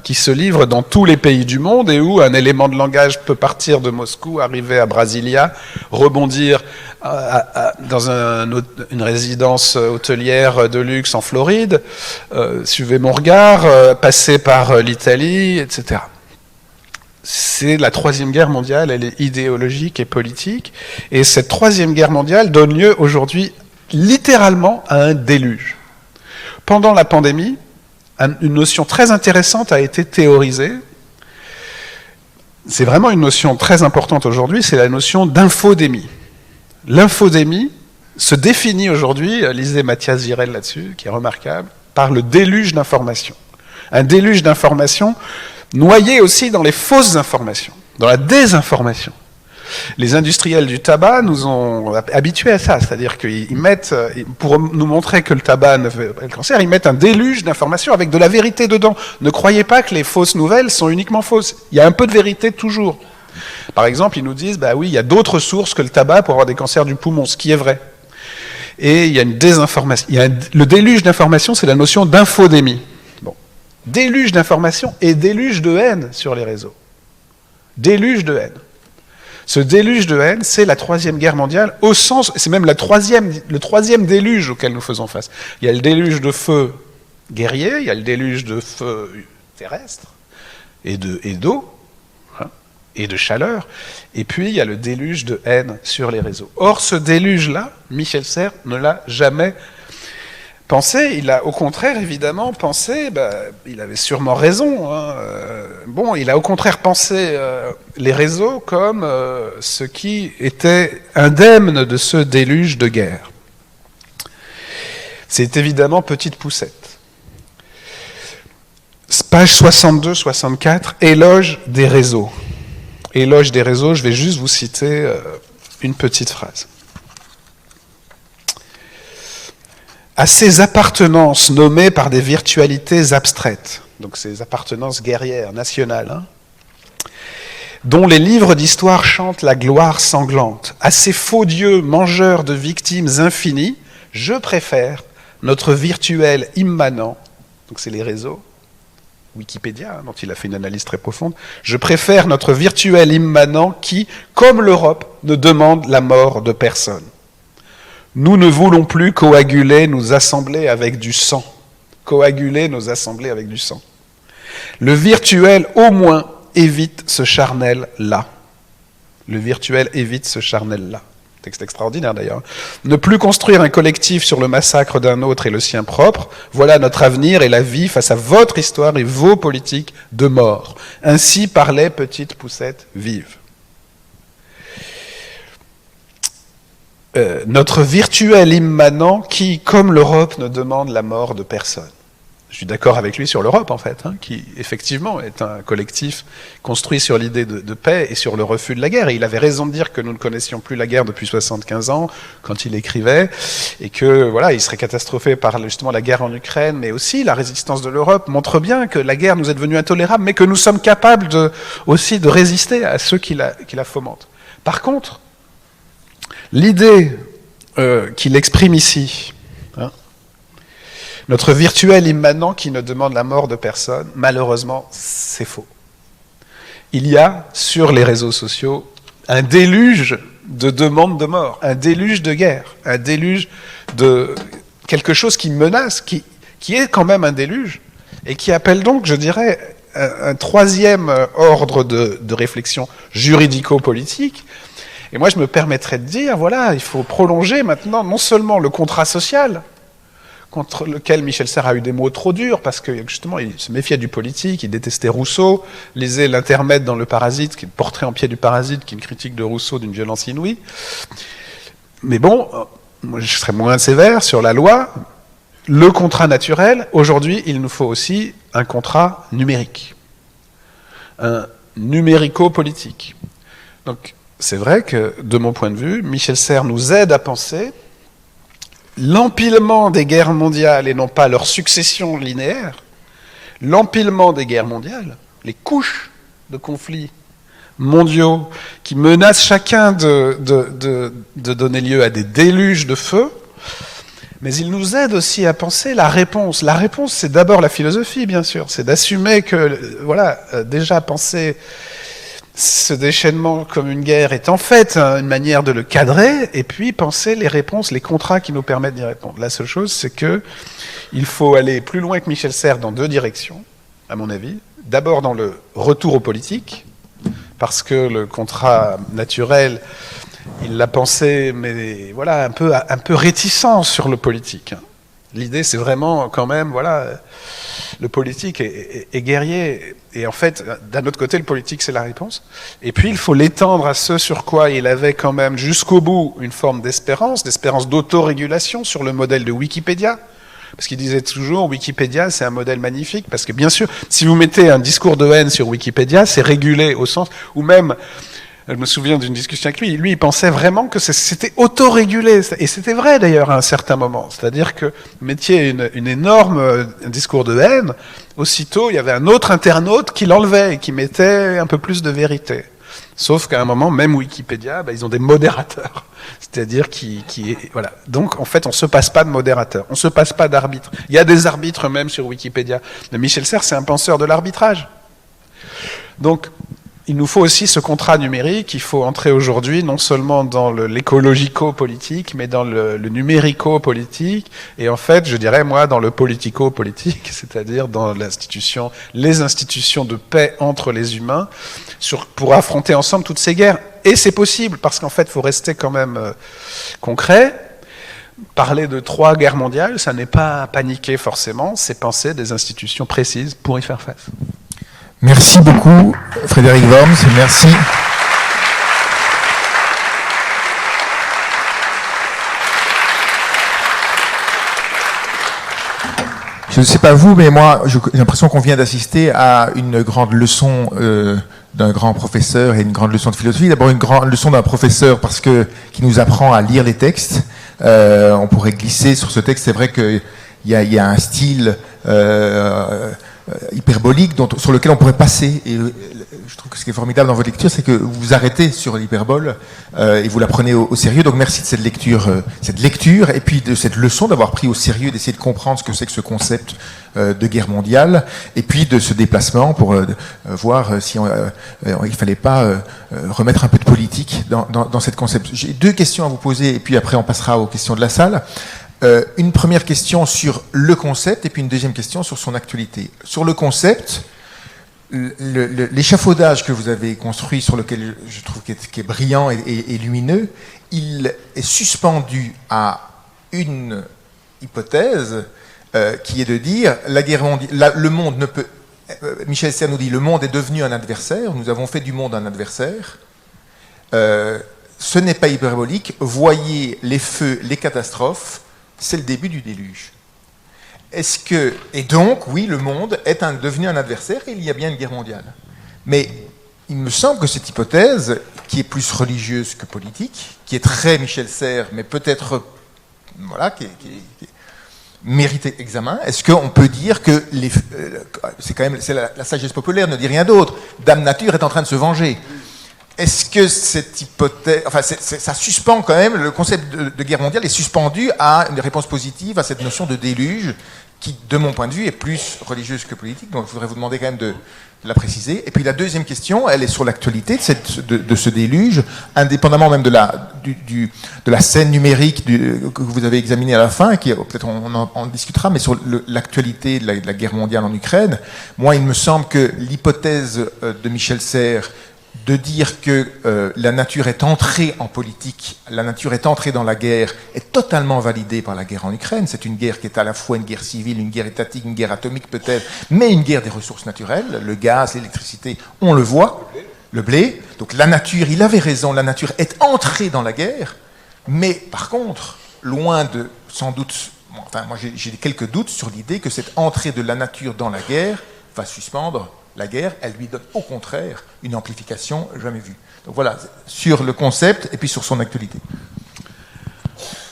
qui se livre dans tous les pays du monde et où un élément de langage peut partir de Moscou, arriver à Brasilia, rebondir dans une résidence hôtelière de luxe en Floride, suivez mon regard, passer par l'Italie, etc. C'est la Troisième Guerre mondiale, elle est idéologique et politique, et cette Troisième Guerre mondiale donne lieu aujourd'hui littéralement à un déluge. Pendant la pandémie, une notion très intéressante a été théorisée. C'est vraiment une notion très importante aujourd'hui, c'est la notion d'infodémie. L'infodémie se définit aujourd'hui, lisez Mathias Virel là-dessus, qui est remarquable, par le déluge d'informations. Un déluge d'informations noyé aussi dans les fausses informations, dans la désinformation. Les industriels du tabac nous ont habitués à ça, c'est-à-dire qu'ils mettent, pour nous montrer que le tabac ne fait pas le cancer, ils mettent un déluge d'informations avec de la vérité dedans. Ne croyez pas que les fausses nouvelles sont uniquement fausses. Il y a un peu de vérité toujours. Par exemple, ils nous disent, bah oui, il y a d'autres sources que le tabac pour avoir des cancers du poumon, ce qui est vrai. Et il y a une désinformation. Le déluge d'informations, c'est la notion d'infodémie. Bon. Déluge d'informations et déluge de haine sur les réseaux. Déluge de haine. Ce déluge de haine, c'est la Troisième Guerre mondiale, au sens, c'est même le troisième déluge auquel nous faisons face. Il y a le déluge de feu guerrier, il y a le déluge de feu terrestre, et d'eau, et de chaleur, et puis il y a le déluge de haine sur les réseaux. Or, ce déluge-là, Michel Serres ne l'a jamais pensé, il a au contraire évidemment pensé, il avait sûrement raison, il a au contraire pensé les réseaux comme ce qui était indemne de ce déluge de guerre. C'est évidemment Petite Poucette. Page 62-64, éloge des réseaux. Éloge des réseaux, je vais juste vous citer une petite phrase. À ces appartenances nommées par des virtualités abstraites, donc ces appartenances guerrières, nationales, dont les livres d'histoire chantent la gloire sanglante, à ces faux dieux mangeurs de victimes infinies, je préfère notre virtuel immanent, donc c'est les réseaux, Wikipédia, dont il a fait une analyse très profonde, je préfère notre virtuel immanent qui, comme l'Europe, ne demande la mort de personne. Nous ne voulons plus coaguler nos assemblées avec du sang. Coaguler nos assemblées avec du sang. Le virtuel, au moins, évite ce charnel-là. Le virtuel évite ce charnel-là. Texte extraordinaire d'ailleurs. Ne plus construire un collectif sur le massacre d'un autre et le sien propre, voilà notre avenir et la vie face à votre histoire et vos politiques de mort. Ainsi parlait Petite Poucette vive. Notre virtuel immanent qui, comme l'Europe, ne demande la mort de personne. Je suis d'accord avec lui sur l'Europe, en fait, qui, effectivement, est un collectif construit sur l'idée de paix et sur le refus de la guerre. Et il avait raison de dire que nous ne connaissions plus la guerre depuis 75 ans, quand il écrivait, et que, voilà, il serait catastrophé par, justement, la guerre en Ukraine, mais aussi la résistance de l'Europe montre bien que la guerre nous est devenue intolérable, mais que nous sommes capables aussi de résister à ceux qui la fomentent. Par contre, l'idée qu'il exprime ici, notre virtuel immanent qui ne demande la mort de personne, malheureusement, c'est faux. Il y a, sur les réseaux sociaux, un déluge de demandes de mort, un déluge de guerre, un déluge de quelque chose qui menace, qui est quand même un déluge, et qui appelle donc, je dirais, un troisième ordre de réflexion juridico-politique. Et moi, je me permettrais de dire, voilà, il faut prolonger maintenant non seulement le contrat social, contre lequel Michel Serres a eu des mots trop durs, parce que justement, il se méfiait du politique, il détestait Rousseau, lisait l'Intermède dans Le Parasite, qui est le portrait en pied du Parasite, qui est une critique de Rousseau d'une violence inouïe. Mais bon, moi, je serais moins sévère sur la loi. Le contrat naturel, aujourd'hui, il nous faut aussi un contrat numérique, un numérico-politique. Donc, c'est vrai que, de mon point de vue, Michel Serres nous aide à penser l'empilement des guerres mondiales et non pas leur succession linéaire, l'empilement des guerres mondiales, les couches de conflits mondiaux qui menacent chacun de donner lieu à des déluges de feu, Mais il nous aide aussi à penser la réponse. La réponse, c'est d'abord la philosophie, bien sûr. C'est d'assumer que, voilà, déjà penser ce déchaînement comme une guerre est en fait une manière de le cadrer, et puis penser les réponses, les contrats qui nous permettent d'y répondre. La seule chose, c'est que il faut aller plus loin que Michel Serres dans deux directions, à mon avis. D'abord dans le retour aux politiques, parce que le contrat naturel, il l'a pensé, mais voilà, un peu réticent sur le politique. L'idée, c'est vraiment quand même, voilà, le politique est guerrier. Et en fait, d'un autre côté, le politique, c'est la réponse. Et puis, il faut l'étendre à ce sur quoi il avait quand même jusqu'au bout une forme d'espérance d'autorégulation sur le modèle de Wikipédia. Parce qu'il disait toujours, Wikipédia, c'est un modèle magnifique, parce que bien sûr, si vous mettez un discours de haine sur Wikipédia, c'est régulé au sens où même... Je me souviens d'une discussion avec lui. Lui, il pensait vraiment que c'était autorégulé. Et c'était vrai, d'ailleurs, à un certain moment. C'est-à-dire que vous mettiez une énorme discours de haine, aussitôt, il y avait un autre internaute qui l'enlevait et qui mettait un peu plus de vérité. Sauf qu'à un moment, même Wikipédia, ils ont des modérateurs. C'est-à-dire voilà. Donc, en fait, on ne se passe pas de modérateurs. On ne se passe pas d'arbitre. Il y a des arbitres même sur Wikipédia. Mais Michel Serres, c'est un penseur de l'arbitrage. Donc, il nous faut aussi ce contrat numérique. Il faut entrer aujourd'hui non seulement dans l'écologico-politique, mais dans le numérico-politique. Et en fait, je dirais, moi, dans le politico-politique, c'est-à-dire dans les institutions de paix entre les humains, pour affronter ensemble toutes ces guerres. Et c'est possible, parce qu'en fait, il faut rester quand même concret. Parler de 3 guerres mondiales, ça n'est pas paniquer forcément, c'est penser des institutions précises pour y faire face. Merci beaucoup, Frédéric Worms. Merci. Je ne sais pas vous, mais moi, j'ai l'impression qu'on vient d'assister à une grande leçon d'un grand professeur et une grande leçon de philosophie. D'abord, une grande leçon d'un professeur qui nous apprend à lire les textes. On pourrait glisser sur ce texte. C'est vrai qu'il y a un style hyperbolique sur lequel on pourrait passer. Et je trouve que ce qui est formidable dans votre lecture, c'est que vous vous arrêtez sur l'hyperbole et vous la prenez au sérieux. Donc merci de cette lecture et puis de cette leçon d'avoir pris au sérieux, d'essayer de comprendre ce que c'est que ce concept de guerre mondiale, et puis de ce déplacement pour voir si il fallait pas remettre un peu de politique dans cette concept. J'ai 2 questions à vous poser, et puis après on passera aux questions de la salle. Une première question sur le concept et puis une deuxième question sur son actualité. Sur le concept, l'échafaudage que vous avez construit, sur lequel je trouve qu'il est brillant et lumineux, il est suspendu à une hypothèse qui est de dire la guerre mondiale, le monde ne peut. Michel Serres nous dit le monde est devenu un adversaire. Nous avons fait du monde un adversaire. Ce n'est pas hyperbolique. Voyez les feux, les catastrophes. C'est le début du déluge. Et donc, oui, le monde est devenu un adversaire et il y a bien une guerre mondiale. Mais il me semble que cette hypothèse, qui est plus religieuse que politique, qui est très Michel Serres, mais peut-être, voilà, qui mérite examen, est-ce qu'on peut dire que c'est la sagesse populaire ne dit rien d'autre. Dame Nature est en train de se venger. Est-ce que cette hypothèse, ça suspend quand même, le concept de guerre mondiale est suspendu à une réponse positive à cette notion de déluge qui, de mon point de vue, est plus religieuse que politique. Donc je voudrais vous demander quand même de la préciser. Et puis la deuxième question, elle est sur l'actualité de ce déluge, indépendamment même de la scène numérique que vous avez examinée à la fin, qui peut-être on en discutera, mais sur l'actualité de la guerre mondiale en Ukraine. Moi, il me semble que l'hypothèse de Michel Serres de dire que la nature est entrée en politique, la nature est entrée dans la guerre, est totalement validée par la guerre en Ukraine. C'est une guerre qui est à la fois une guerre civile, une guerre étatique, une guerre atomique peut-être, mais une guerre des ressources naturelles. Le gaz, l'électricité, on le voit. Le blé. Donc la nature, il avait raison, la nature est entrée dans la guerre, mais par contre, loin de, sans doute, moi j'ai quelques doutes sur l'idée que cette entrée de la nature dans la guerre va suspendre la guerre, elle lui donne au contraire une amplification jamais vue. Donc voilà, sur le concept et puis sur son actualité.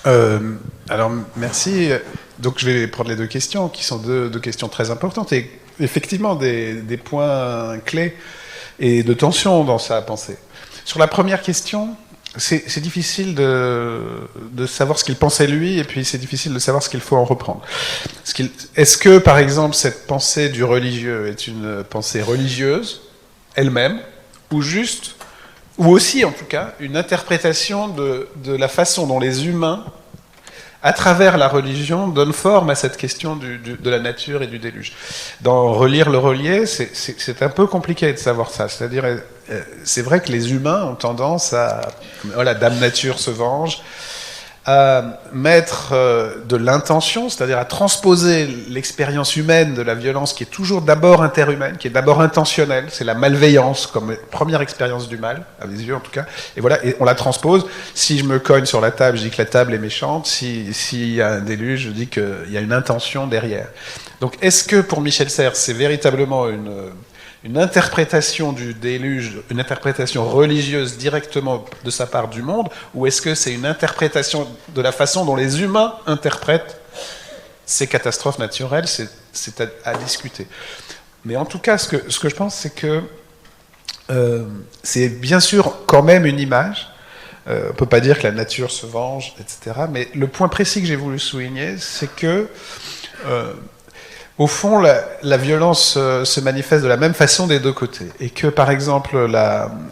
Alors merci. Donc je vais prendre les 2 questions qui sont deux questions très importantes et effectivement des points clés et de tension dans sa pensée. Sur la première question, c'est difficile de savoir ce qu'il pensait lui, et puis c'est difficile de savoir ce qu'il faut en reprendre. Est-ce que, par exemple, cette pensée du religieux est une pensée religieuse, elle-même, ou aussi, en tout cas, une interprétation de la façon dont les humains, à travers la religion, donnent forme à cette question de la nature et du déluge. Dans Relire le relié, c'est un peu compliqué de savoir ça. C'est-à-dire, c'est vrai que les humains ont tendance à... Voilà, Dame Nature se venge, à mettre de l'intention, c'est-à-dire à transposer l'expérience humaine de la violence qui est toujours d'abord interhumaine, qui est d'abord intentionnelle, c'est la malveillance comme première expérience du mal, à mes yeux en tout cas, et voilà, et on la transpose. Si je me cogne sur la table, je dis que la table est méchante, s'il y a un déluge, je dis qu'il y a une intention derrière. Donc est-ce que pour Michel Serres, c'est véritablement une interprétation du déluge, une interprétation religieuse directement de sa part du monde, ou est-ce que c'est une interprétation de la façon dont les humains interprètent ces catastrophes naturelles? C'est à discuter. Mais en tout cas, ce que je pense, c'est que c'est bien sûr quand même une image. On ne peut pas dire que la nature se venge, etc. Mais le point précis que j'ai voulu souligner, c'est que au fond, la violence se manifeste de la même façon des deux côtés. Et que, par exemple,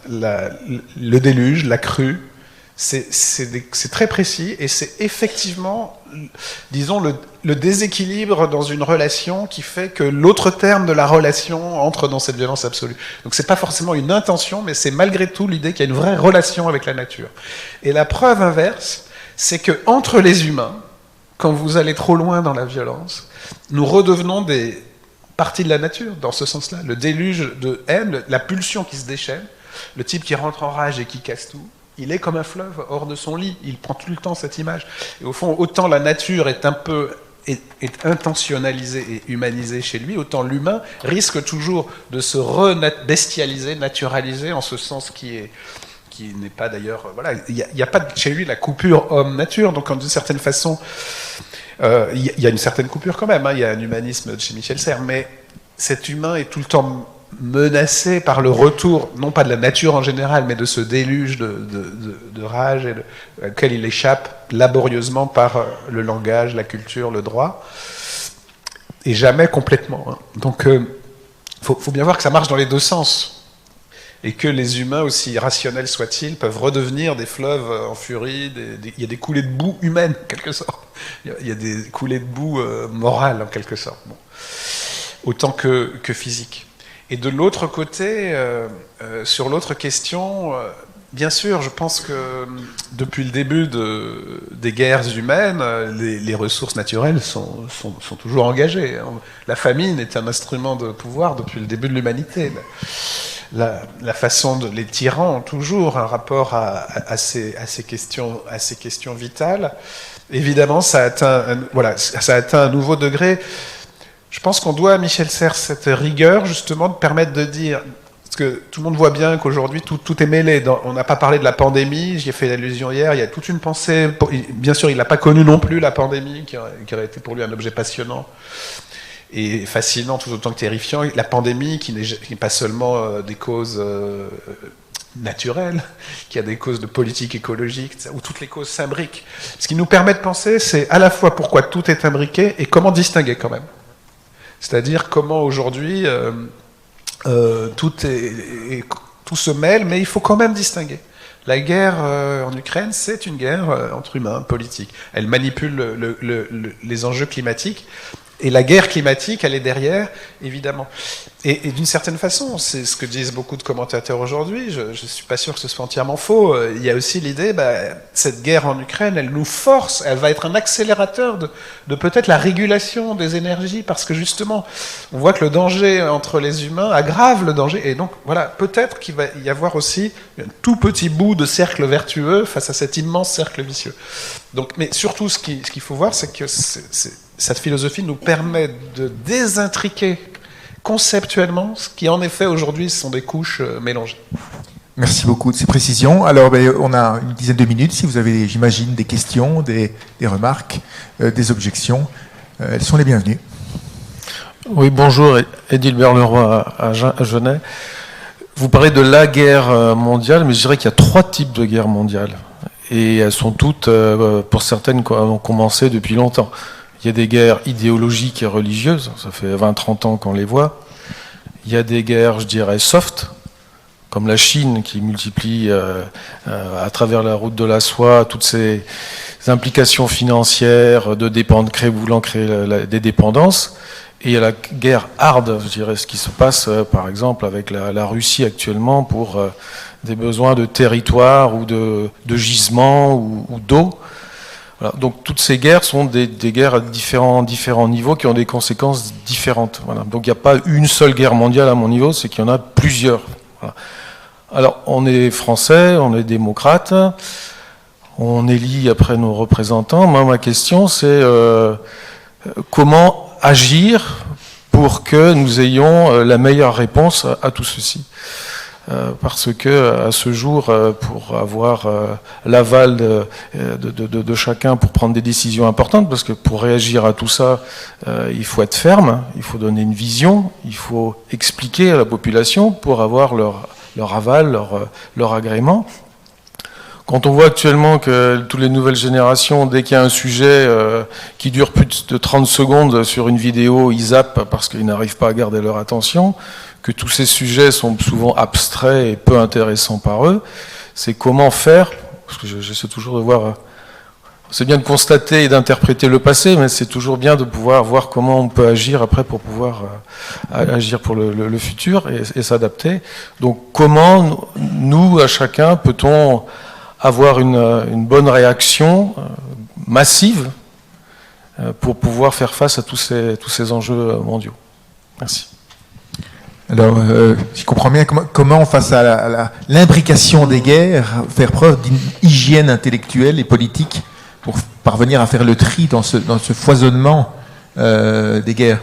le déluge, la crue, c'est très précis et c'est effectivement, disons, le déséquilibre dans une relation qui fait que l'autre terme de la relation entre dans cette violence absolue. Donc c'est pas forcément une intention, mais c'est malgré tout l'idée qu'il y a une vraie relation avec la nature. Et la preuve inverse, c'est que entre les humains, quand vous allez trop loin dans la violence, nous redevenons des parties de la nature, dans ce sens-là. Le déluge de haine, la pulsion qui se déchaîne, le type qui rentre en rage et qui casse tout, il est comme un fleuve hors de son lit. Il prend tout le temps cette image. Et au fond, autant la nature est est intentionnalisée et humanisée chez lui, autant l'humain risque toujours de se bestialiser, naturaliser, en ce sens qui n'est pas d'ailleurs... Voilà, il n'y a pas chez lui la coupure homme-nature, donc d'une certaine façon... Il y a une certaine coupure quand même, hein, il y a un humanisme chez Michel Serres, mais cet humain est tout le temps menacé par le retour, non pas de la nature en général, mais de ce déluge de rage auquel il échappe laborieusement par le langage, la culture, le droit, et jamais complètement. Hein. Donc faut bien voir que ça marche dans les deux sens. Et que les humains, aussi rationnels soient-ils, peuvent redevenir des fleuves en furie, il y a des coulées de boue humaines, en quelque sorte. Il y a des coulées de boue morales, en quelque sorte. Bon. Autant que physiques. Et de l'autre côté, sur l'autre question, bien sûr, je pense que depuis le début des guerres humaines, les ressources naturelles sont toujours engagées. La famine est un instrument de pouvoir depuis le début de l'humanité. La façon les tyrans ont toujours un rapport à ces questions vitales. Évidemment, ça a atteint un nouveau degré. Je pense qu'on doit à Michel Serres cette rigueur, justement, de permettre de dire... Parce que tout le monde voit bien qu'aujourd'hui, tout est mêlé. On n'a pas parlé de la pandémie, j'y ai fait l'allusion hier, il y a toute une pensée... Bien sûr, il n'a pas connu non plus la pandémie, qui aurait été pour lui un objet passionnant et fascinant tout autant que terrifiant. La pandémie qui n'est pas seulement des causes naturelles, qui a des causes de politique écologique, où toutes les causes s'imbriquent. Ce qui nous permet de penser, c'est à la fois pourquoi tout est imbriqué et comment distinguer quand même. C'est-à-dire comment aujourd'hui tout se mêle, mais il faut quand même distinguer. La guerre en Ukraine, c'est une guerre entre humains, politique. Elle manipule les enjeux climatiques. Et la guerre climatique, elle est derrière, évidemment. Et d'une certaine façon, c'est ce que disent beaucoup de commentateurs aujourd'hui, je ne suis pas sûr que ce soit entièrement faux, il y a aussi l'idée, cette guerre en Ukraine, elle nous force, elle va être un accélérateur de peut-être la régulation des énergies, parce que justement, on voit que le danger entre les humains aggrave le danger, et donc voilà, peut-être qu'il va y avoir aussi un tout petit bout de cercle vertueux face à cet immense cercle vicieux. Donc, mais surtout, ce qu'il faut voir, c'est que cette philosophie nous permet de désintriquer conceptuellement ce qui, en effet, aujourd'hui, sont des couches mélangées. Merci beaucoup de ces précisions. Alors, on a une dizaine de minutes. Si vous avez, j'imagine, des questions, des remarques, des objections, elles sont les bienvenues. Oui, bonjour, Édilbert Leroy à Genève. Vous parlez de la guerre mondiale, mais je dirais qu'il y a 3 types de guerres mondiales. Et elles sont toutes, pour certaines, ont commencé depuis longtemps. Il y a des guerres idéologiques et religieuses, ça fait 20-30 ans qu'on les voit. Il y a des guerres, je dirais, soft, comme la Chine qui multiplie à travers la route de la soie toutes ces implications financières voulant créer des dépendances. Et il y a la guerre hard, je dirais, ce qui se passe par exemple avec la Russie actuellement pour des besoins de territoire ou de gisements ou d'eau. Voilà. Donc toutes ces guerres sont des guerres à différents niveaux qui ont des conséquences différentes. Voilà. Donc il n'y a pas une seule guerre mondiale à mon niveau, c'est qu'il y en a plusieurs. Voilà. Alors on est français, on est démocrate, on élit après nos représentants. Moi ma question c'est comment agir pour que nous ayons la meilleure réponse à tout ceci. Parce que à ce jour, pour avoir l'aval de chacun pour prendre des décisions importantes, parce que pour réagir à tout ça, il faut être ferme, il faut donner une vision, il faut expliquer à la population pour avoir leur aval, leur agrément. Quand on voit actuellement que toutes les nouvelles générations, dès qu'il y a un sujet qui dure plus de 30 secondes sur une vidéo, ils zappent parce qu'ils n'arrivent pas à garder leur attention, que tous ces sujets sont souvent abstraits et peu intéressants par eux, c'est comment faire, parce que j'essaie toujours de voir, c'est bien de constater et d'interpréter le passé, mais c'est toujours bien de pouvoir voir comment on peut agir après pour pouvoir agir pour le futur et s'adapter. Donc comment, nous, à chacun, peut-on avoir une bonne réaction massive pour pouvoir faire face à tous ces enjeux mondiaux. Merci. Alors, si je comprends bien, comment face à l'imbrication des guerres, faire preuve d'une hygiène intellectuelle et politique pour parvenir à faire le tri dans ce foisonnement des guerres?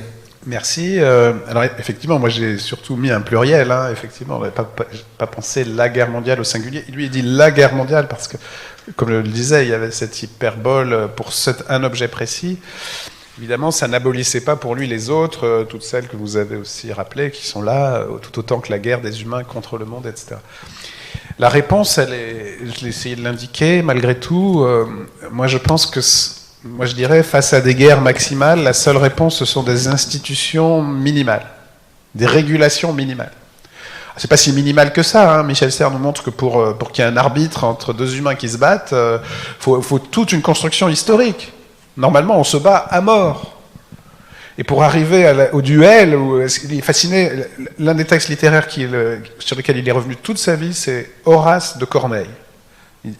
Merci. Alors effectivement, moi j'ai surtout mis un pluriel. Hein. Effectivement, on n'avait pas pensé la guerre mondiale au singulier. Lui, il dit la guerre mondiale parce que, comme je le disais, il y avait cette hyperbole pour un objet précis. Évidemment, ça n'abolissait pas pour lui les autres, toutes celles que vous avez aussi rappelées, qui sont là, tout autant que la guerre des humains contre le monde, etc. La réponse, je l'ai essayé de l'indiquer, malgré tout, moi je pense que... Moi, je dirais, face à des guerres maximales, la seule réponse, ce sont des institutions minimales, des régulations minimales. C'est pas si minimal que ça. Hein. Michel Serres nous montre que pour qu'il y ait un arbitre entre deux humains qui se battent, faut toute une construction historique. Normalement, on se bat à mort. Et pour arriver au duel, il est fasciné. L'un des textes littéraires sur lequel il est revenu toute sa vie, c'est Horace de Corneille.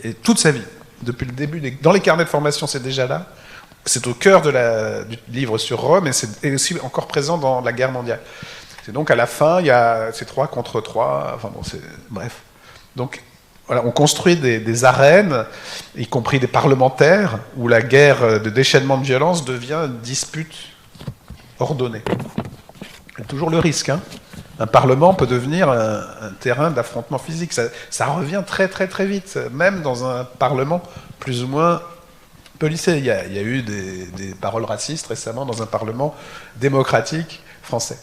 Et toute sa vie. Depuis le début, dans les carnets de formation, c'est déjà là. C'est au cœur du livre sur Rome et c'est aussi encore présent dans la guerre mondiale. C'est donc à la fin, il y a ces 3 contre 3. Enfin bon, bref. Donc voilà, on construit des arènes, y compris des parlementaires, où la guerre de déchaînement de violence devient une dispute ordonnée. Il y a toujours le risque. Hein. Un parlement peut devenir un terrain d'affrontement physique. Ça revient très très très vite, même dans un parlement plus ou moins policé. Il y a eu des paroles racistes récemment dans un parlement démocratique français.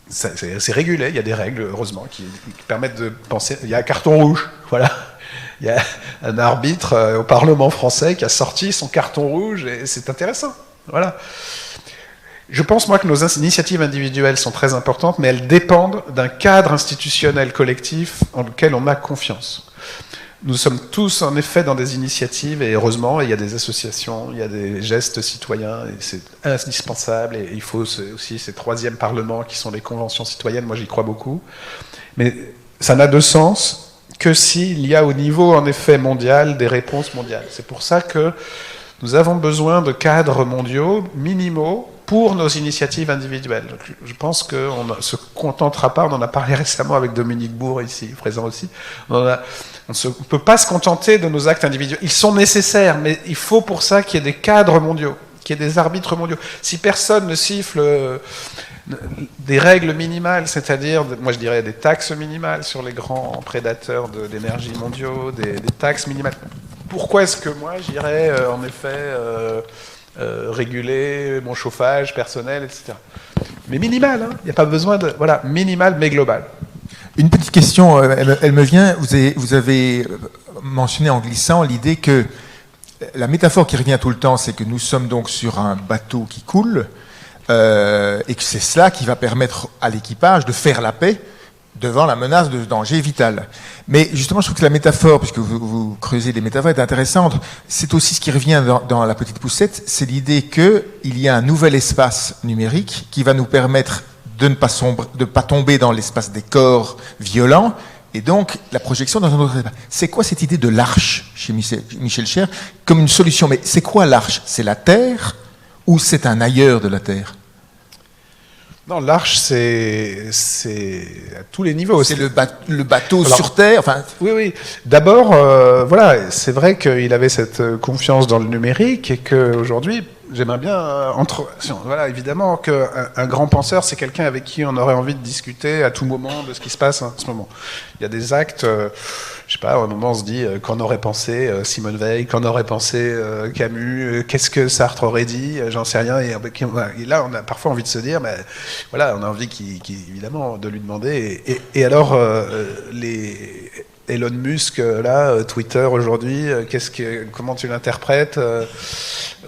C'est régulé, il y a des règles, heureusement, qui permettent de penser. Il y a un carton rouge, voilà. Il y a un arbitre au Parlement français qui a sorti son carton rouge, et c'est intéressant. Voilà. Je pense, moi, que nos initiatives individuelles sont très importantes, mais elles dépendent d'un cadre institutionnel collectif en lequel on a confiance. Nous sommes tous, en effet, dans des initiatives, et heureusement, il y a des associations, il y a des gestes citoyens, et c'est indispensable, et il faut aussi ces 3e parlements qui sont les conventions citoyennes, moi j'y crois beaucoup. Mais ça n'a de sens que s'il y a au niveau, en effet, mondial, des réponses mondiales. C'est pour ça que nous avons besoin de cadres mondiaux minimaux pour nos initiatives individuelles. Je pense qu'on ne se contentera pas, on en a parlé récemment avec Dominique Bourg, ici, présent aussi, on ne peut pas se contenter de nos actes individuels. Ils sont nécessaires, mais il faut pour ça qu'il y ait des cadres mondiaux, qu'il y ait des arbitres mondiaux. Si personne ne siffle des règles minimales, c'est-à-dire, moi je dirais des taxes minimales sur les grands prédateurs d'énergie mondiaux, des taxes minimales, pourquoi est-ce que moi j'irais en effet réguler mon chauffage personnel, etc. Mais minimal, hein. Il n'y a pas besoin de... Voilà, minimal mais global. Une petite question, elle me vient. Vous avez mentionné en glissant l'idée que la métaphore qui revient tout le temps, c'est que nous sommes donc sur un bateau qui coule et que c'est cela qui va permettre à l'équipage de faire la paix devant la menace de danger vital. Mais justement, je trouve que la métaphore, puisque vous creusez des métaphores, est intéressante. C'est aussi ce qui revient dans La Petite Poussette, c'est l'idée qu'il y a un nouvel espace numérique qui va nous permettre de ne pas tomber dans l'espace des corps violents, et donc la projection dans un autre espace. C'est quoi cette idée de l'arche chez Michel Cher comme une solution? Mais c'est quoi l'arche? C'est la Terre ou c'est un ailleurs de la Terre? Non, l'arche, c'est à tous les niveaux. C'est le bateau sur Terre. Enfin... Oui. D'abord, voilà, c'est vrai qu'il avait cette confiance dans le numérique et qu'aujourd'hui, j'aimerais bien voilà, évidemment qu'un grand penseur, c'est quelqu'un avec qui on aurait envie de discuter à tout moment de ce qui se passe en ce moment. Il y a des actes, je sais pas, à un moment on se dit qu'en aurait pensé Simone Veil, qu'en aurait pensé Camus, qu'est-ce que Sartre aurait dit, j'en sais rien. Et là, on a parfois envie de se dire, mais voilà, on a envie évidemment de lui demander. Et alors, les Elon Musk, là, Twitter aujourd'hui, comment tu l'interprètes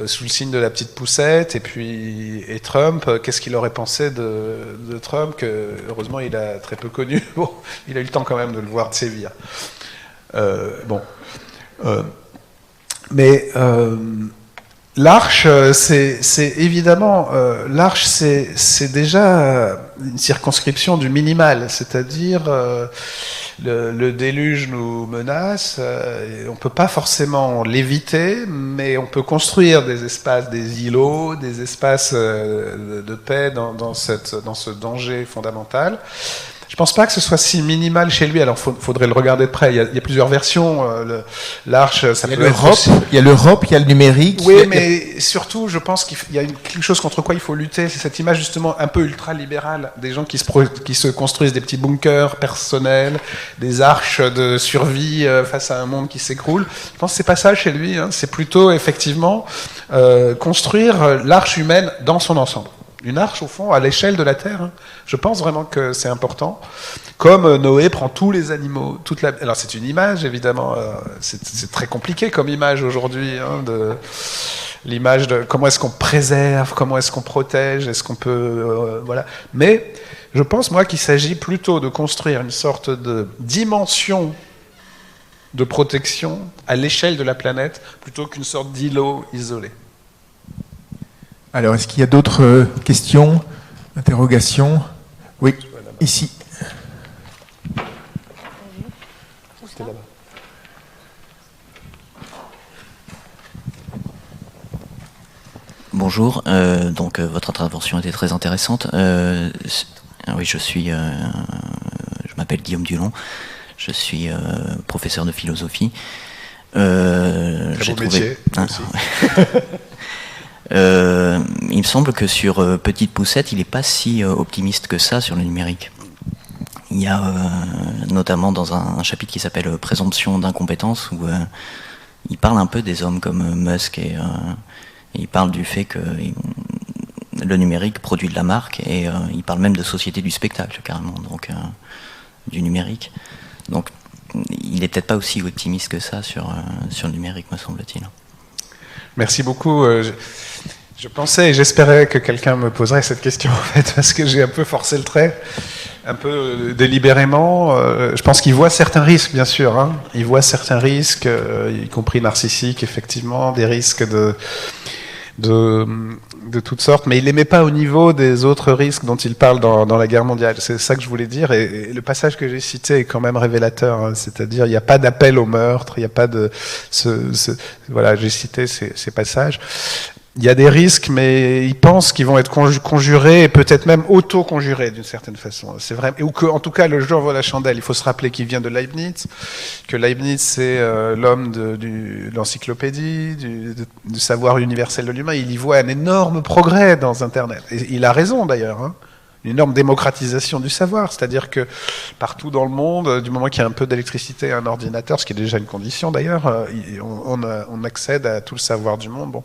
sous le signe de la petite poussette, et Trump, qu'est-ce qu'il aurait pensé de Trump, que heureusement il a très peu connu. Bon, il a eu le temps quand même de le voir de sévir. Mais l'arche, c'est évidemment, l'arche, c'est déjà une circonscription du minimal, c'est-à-dire le déluge nous menace, on ne peut pas forcément l'éviter, mais on peut construire des espaces, des îlots, des espaces de paix dans ce danger fondamental. Je pense pas que ce soit si minimal chez lui. Alors, faudrait le regarder de près. Il y a plusieurs versions. L'arche, ça peut être aussi... Il y a l'Europe, il y a le numérique. Oui, mais surtout, je pense qu'il y a quelque chose contre quoi il faut lutter. C'est cette image justement un peu ultra-libérale des gens qui se construisent des petits bunkers personnels, des arches de survie face à un monde qui s'écroule. Je pense que c'est pas ça chez lui. Hein. C'est plutôt effectivement construire l'arche humaine dans son ensemble. Une arche, au fond, à l'échelle de la Terre. Hein. Je pense vraiment que c'est important. Comme Noé prend tous les animaux, Alors c'est une image, évidemment. C'est très compliqué comme image aujourd'hui. Hein, l'image de comment est-ce qu'on préserve, comment est-ce qu'on protège, est-ce qu'on peut... voilà. Mais je pense, moi, qu'il s'agit plutôt de construire une sorte de dimension de protection à l'échelle de la planète, plutôt qu'une sorte d'îlot isolé. Alors, est-ce qu'il y a d'autres questions, interrogations? Oui, ici. Bonjour, donc votre intervention était très intéressante. Oui, je m'appelle Guillaume Dulon, je suis professeur de philosophie. Très beau métier, aussi. Il me semble que sur Petite Poussette, il n'est pas si optimiste que ça sur le numérique. Il y a notamment dans un chapitre qui s'appelle Présomption d'incompétence, où il parle un peu des hommes comme Musk, et il parle du fait que le numérique produit de la marque, et il parle même de société du spectacle, carrément, donc du numérique. Donc il n'est peut-être pas aussi optimiste que ça sur le numérique, me semble-t-il. Merci beaucoup. Je pensais et j'espérais que quelqu'un me poserait cette question, en fait, parce que j'ai un peu forcé le trait, un peu délibérément. Je pense qu'il voit certains risques, bien sûr. Hein. Il voit certains risques, y compris narcissiques, effectivement, des risques de toutes sortes, mais il les met pas au niveau des autres risques dont il parle dans la guerre mondiale. C'est ça que je voulais dire, et le passage que j'ai cité est quand même révélateur, hein. C'est-à-dire il n'y a pas d'appel au meurtre, il n'y a pas de... voilà, j'ai cité ces passages. Il y a des risques, mais ils pensent qu'ils vont être conjurés, et peut-être même auto-conjurés d'une certaine façon. C'est vrai, ou que, en tout cas, le jour vaut la chandelle. Il faut se rappeler qu'il vient de Leibniz, que Leibniz c'est l'homme de l'encyclopédie, du savoir universel de l'humain. Il y voit un énorme progrès dans Internet. Et il a raison d'ailleurs. Hein. énorme démocratisation du savoir, c'est-à-dire que partout dans le monde, du moment qu'il y a un peu d'électricité et un ordinateur, ce qui est déjà une condition d'ailleurs, on accède à tout le savoir du monde. Bon.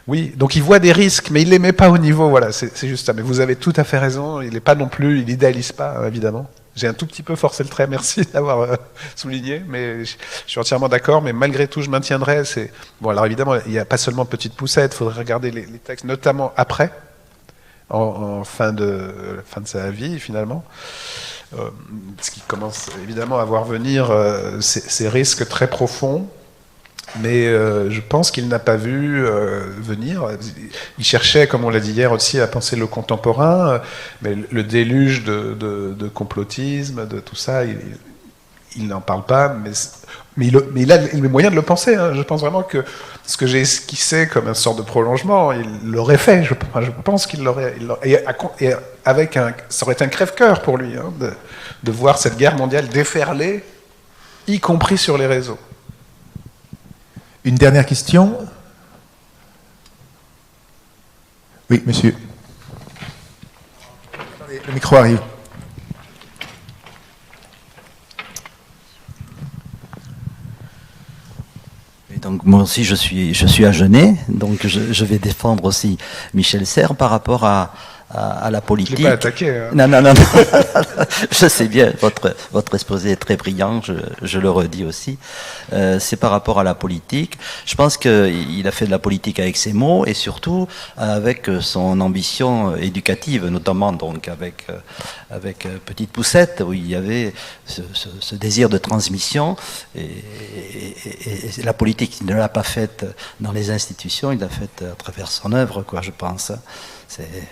Oui, donc il voit des risques, mais il les met pas au niveau, voilà, c'est juste ça. Mais vous avez tout à fait raison, il n'est pas non plus, il idéalise pas, évidemment. J'ai un tout petit peu forcé le trait, merci d'avoir souligné, mais je suis entièrement d'accord, mais malgré tout, je maintiendrai, bon, alors évidemment, il n'y a pas seulement Petite Poussette, il faudrait regarder les textes, notamment après, en fin de sa vie, finalement, ce qui commence évidemment à voir venir ces risques très profonds. Mais je pense qu'il n'a pas vu venir. Il cherchait, comme on l'a dit hier aussi, à penser le contemporain, mais le déluge de complotisme, de tout ça, il n'en parle pas, mais il a les moyens de le penser. Hein. Je pense vraiment que ce que j'ai esquissé comme une sorte de prolongement, il l'aurait fait. Je pense qu'il l'aurait. Et ça aurait été un crève-cœur pour lui, hein, de voir cette guerre mondiale déferler, y compris sur les réseaux. Une dernière question. Oui, monsieur. Attendez, le micro arrive. Et donc moi aussi je suis agenais, donc je vais défendre aussi Michel Serres par rapport à la politique. Je l'ai pas attaqué. Hein. Non. Je sais bien, votre exposé est très brillant, je le redis aussi. C'est par rapport à la politique. Je pense qu'il a fait de la politique avec ses mots et surtout avec son ambition éducative, notamment donc avec Petite Poussette, où il y avait ce désir de transmission. Et la politique, il ne l'a pas faite dans les institutions, il l'a faite à travers son œuvre, quoi, je pense.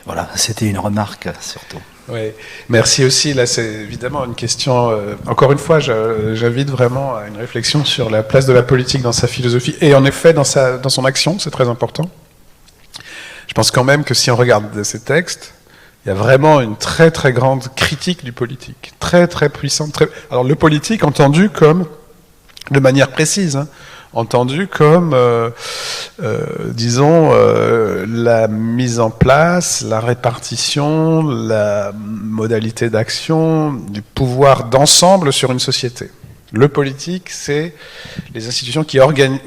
Voilà, c'était une remarque surtout. Oui, merci aussi. Là, c'est évidemment une question. Encore une fois, j'invite vraiment à une réflexion sur la place de la politique dans sa philosophie et en effet dans son action. C'est très important. Je pense quand même que si on regarde ces textes, il y a vraiment une très très grande critique du politique, très très puissante. Alors le politique entendu comme de manière précise. Hein, entendu comme, disons, la mise en place, la répartition, la modalité d'action du pouvoir d'ensemble sur une société. Le politique, c'est les institutions qui organisent...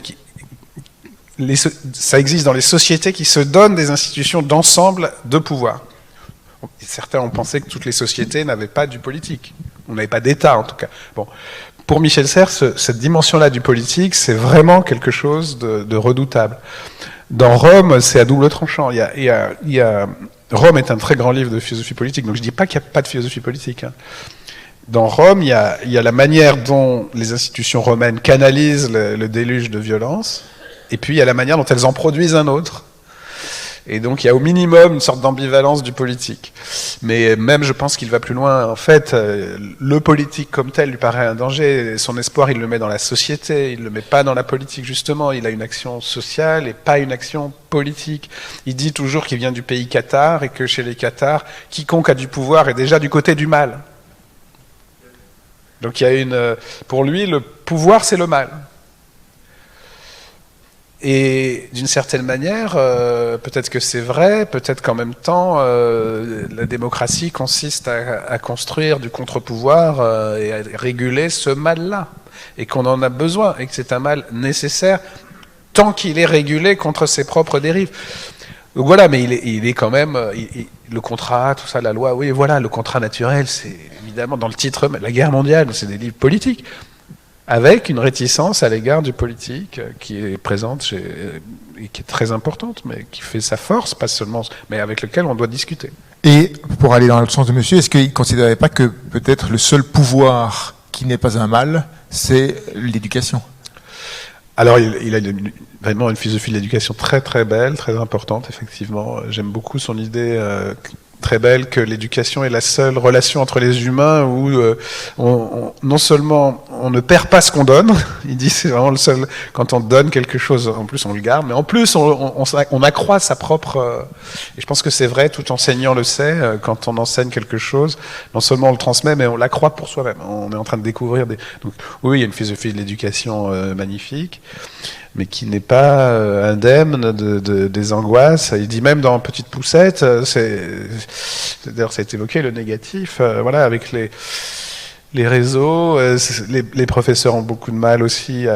ça existe dans les sociétés qui se donnent des institutions d'ensemble de pouvoir. Et certains ont pensé que toutes les sociétés n'avaient pas du politique. On n'avait pas d'État, en tout cas. Bon. Pour Michel Serres, cette dimension-là du politique, c'est vraiment quelque chose de redoutable. Dans Rome, c'est à double tranchant. Rome est un très grand livre de philosophie politique, donc je ne dis pas qu'il n'y a pas de philosophie politique. Hein. Dans Rome, il y a la manière dont les institutions romaines canalisent le déluge de violence, et puis il y a la manière dont elles en produisent un autre. Et donc il y a au minimum une sorte d'ambivalence du politique. Mais même je pense qu'il va plus loin. En fait, le politique comme tel lui paraît un danger. Son espoir, il le met dans la société, il ne le met pas dans la politique justement. Il a une action sociale et pas une action politique. Il dit toujours qu'il vient du pays cathare et que chez les cathares, quiconque a du pouvoir est déjà du côté du mal. Donc il y a pour lui, le pouvoir c'est le mal. Et d'une certaine manière, peut-être que c'est vrai, peut-être qu'en même temps, la démocratie consiste à construire du contre-pouvoir et à réguler ce mal-là. Et qu'on en a besoin, et que c'est un mal nécessaire, tant qu'il est régulé contre ses propres dérives. Donc voilà, mais il est quand même... le contrat, tout ça, la loi, oui, voilà, le contrat naturel, c'est évidemment dans le titre, la guerre mondiale, c'est des livres politiques. Avec une réticence à l'égard du politique qui est présente et qui est très importante, mais qui fait sa force, pas seulement, mais avec lequel on doit discuter. Et pour aller dans l'autre sens de monsieur, est-ce qu'il ne considérait pas que peut-être le seul pouvoir qui n'est pas un mal, c'est l'éducation ? Alors il a vraiment une philosophie de l'éducation très très belle, très importante, effectivement. J'aime beaucoup son idée très belle que l'éducation est la seule relation entre les humains où non seulement on ne perd pas ce qu'on donne. Il dit c'est vraiment le seul. Quand on donne quelque chose, en plus on le garde, mais en plus on accroît sa propre. Et je pense que c'est vrai, tout enseignant le sait. Quand on enseigne quelque chose, non seulement on le transmet, mais on l'accroît pour soi-même. On est en train de découvrir des. Donc, oui, il y a une philosophie de l'éducation magnifique, mais qui n'est pas indemne des angoisses. Il dit même dans Petite Poussette, d'ailleurs ça a été évoqué, le négatif, voilà, avec les réseaux, les professeurs ont beaucoup de mal aussi,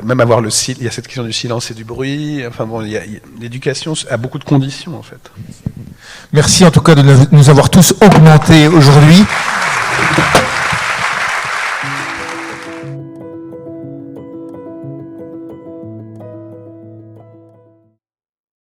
même avoir il y a cette question du silence et du bruit, enfin bon, l'éducation a beaucoup de conditions en fait. Merci en tout cas de nous avoir tous augmentés aujourd'hui.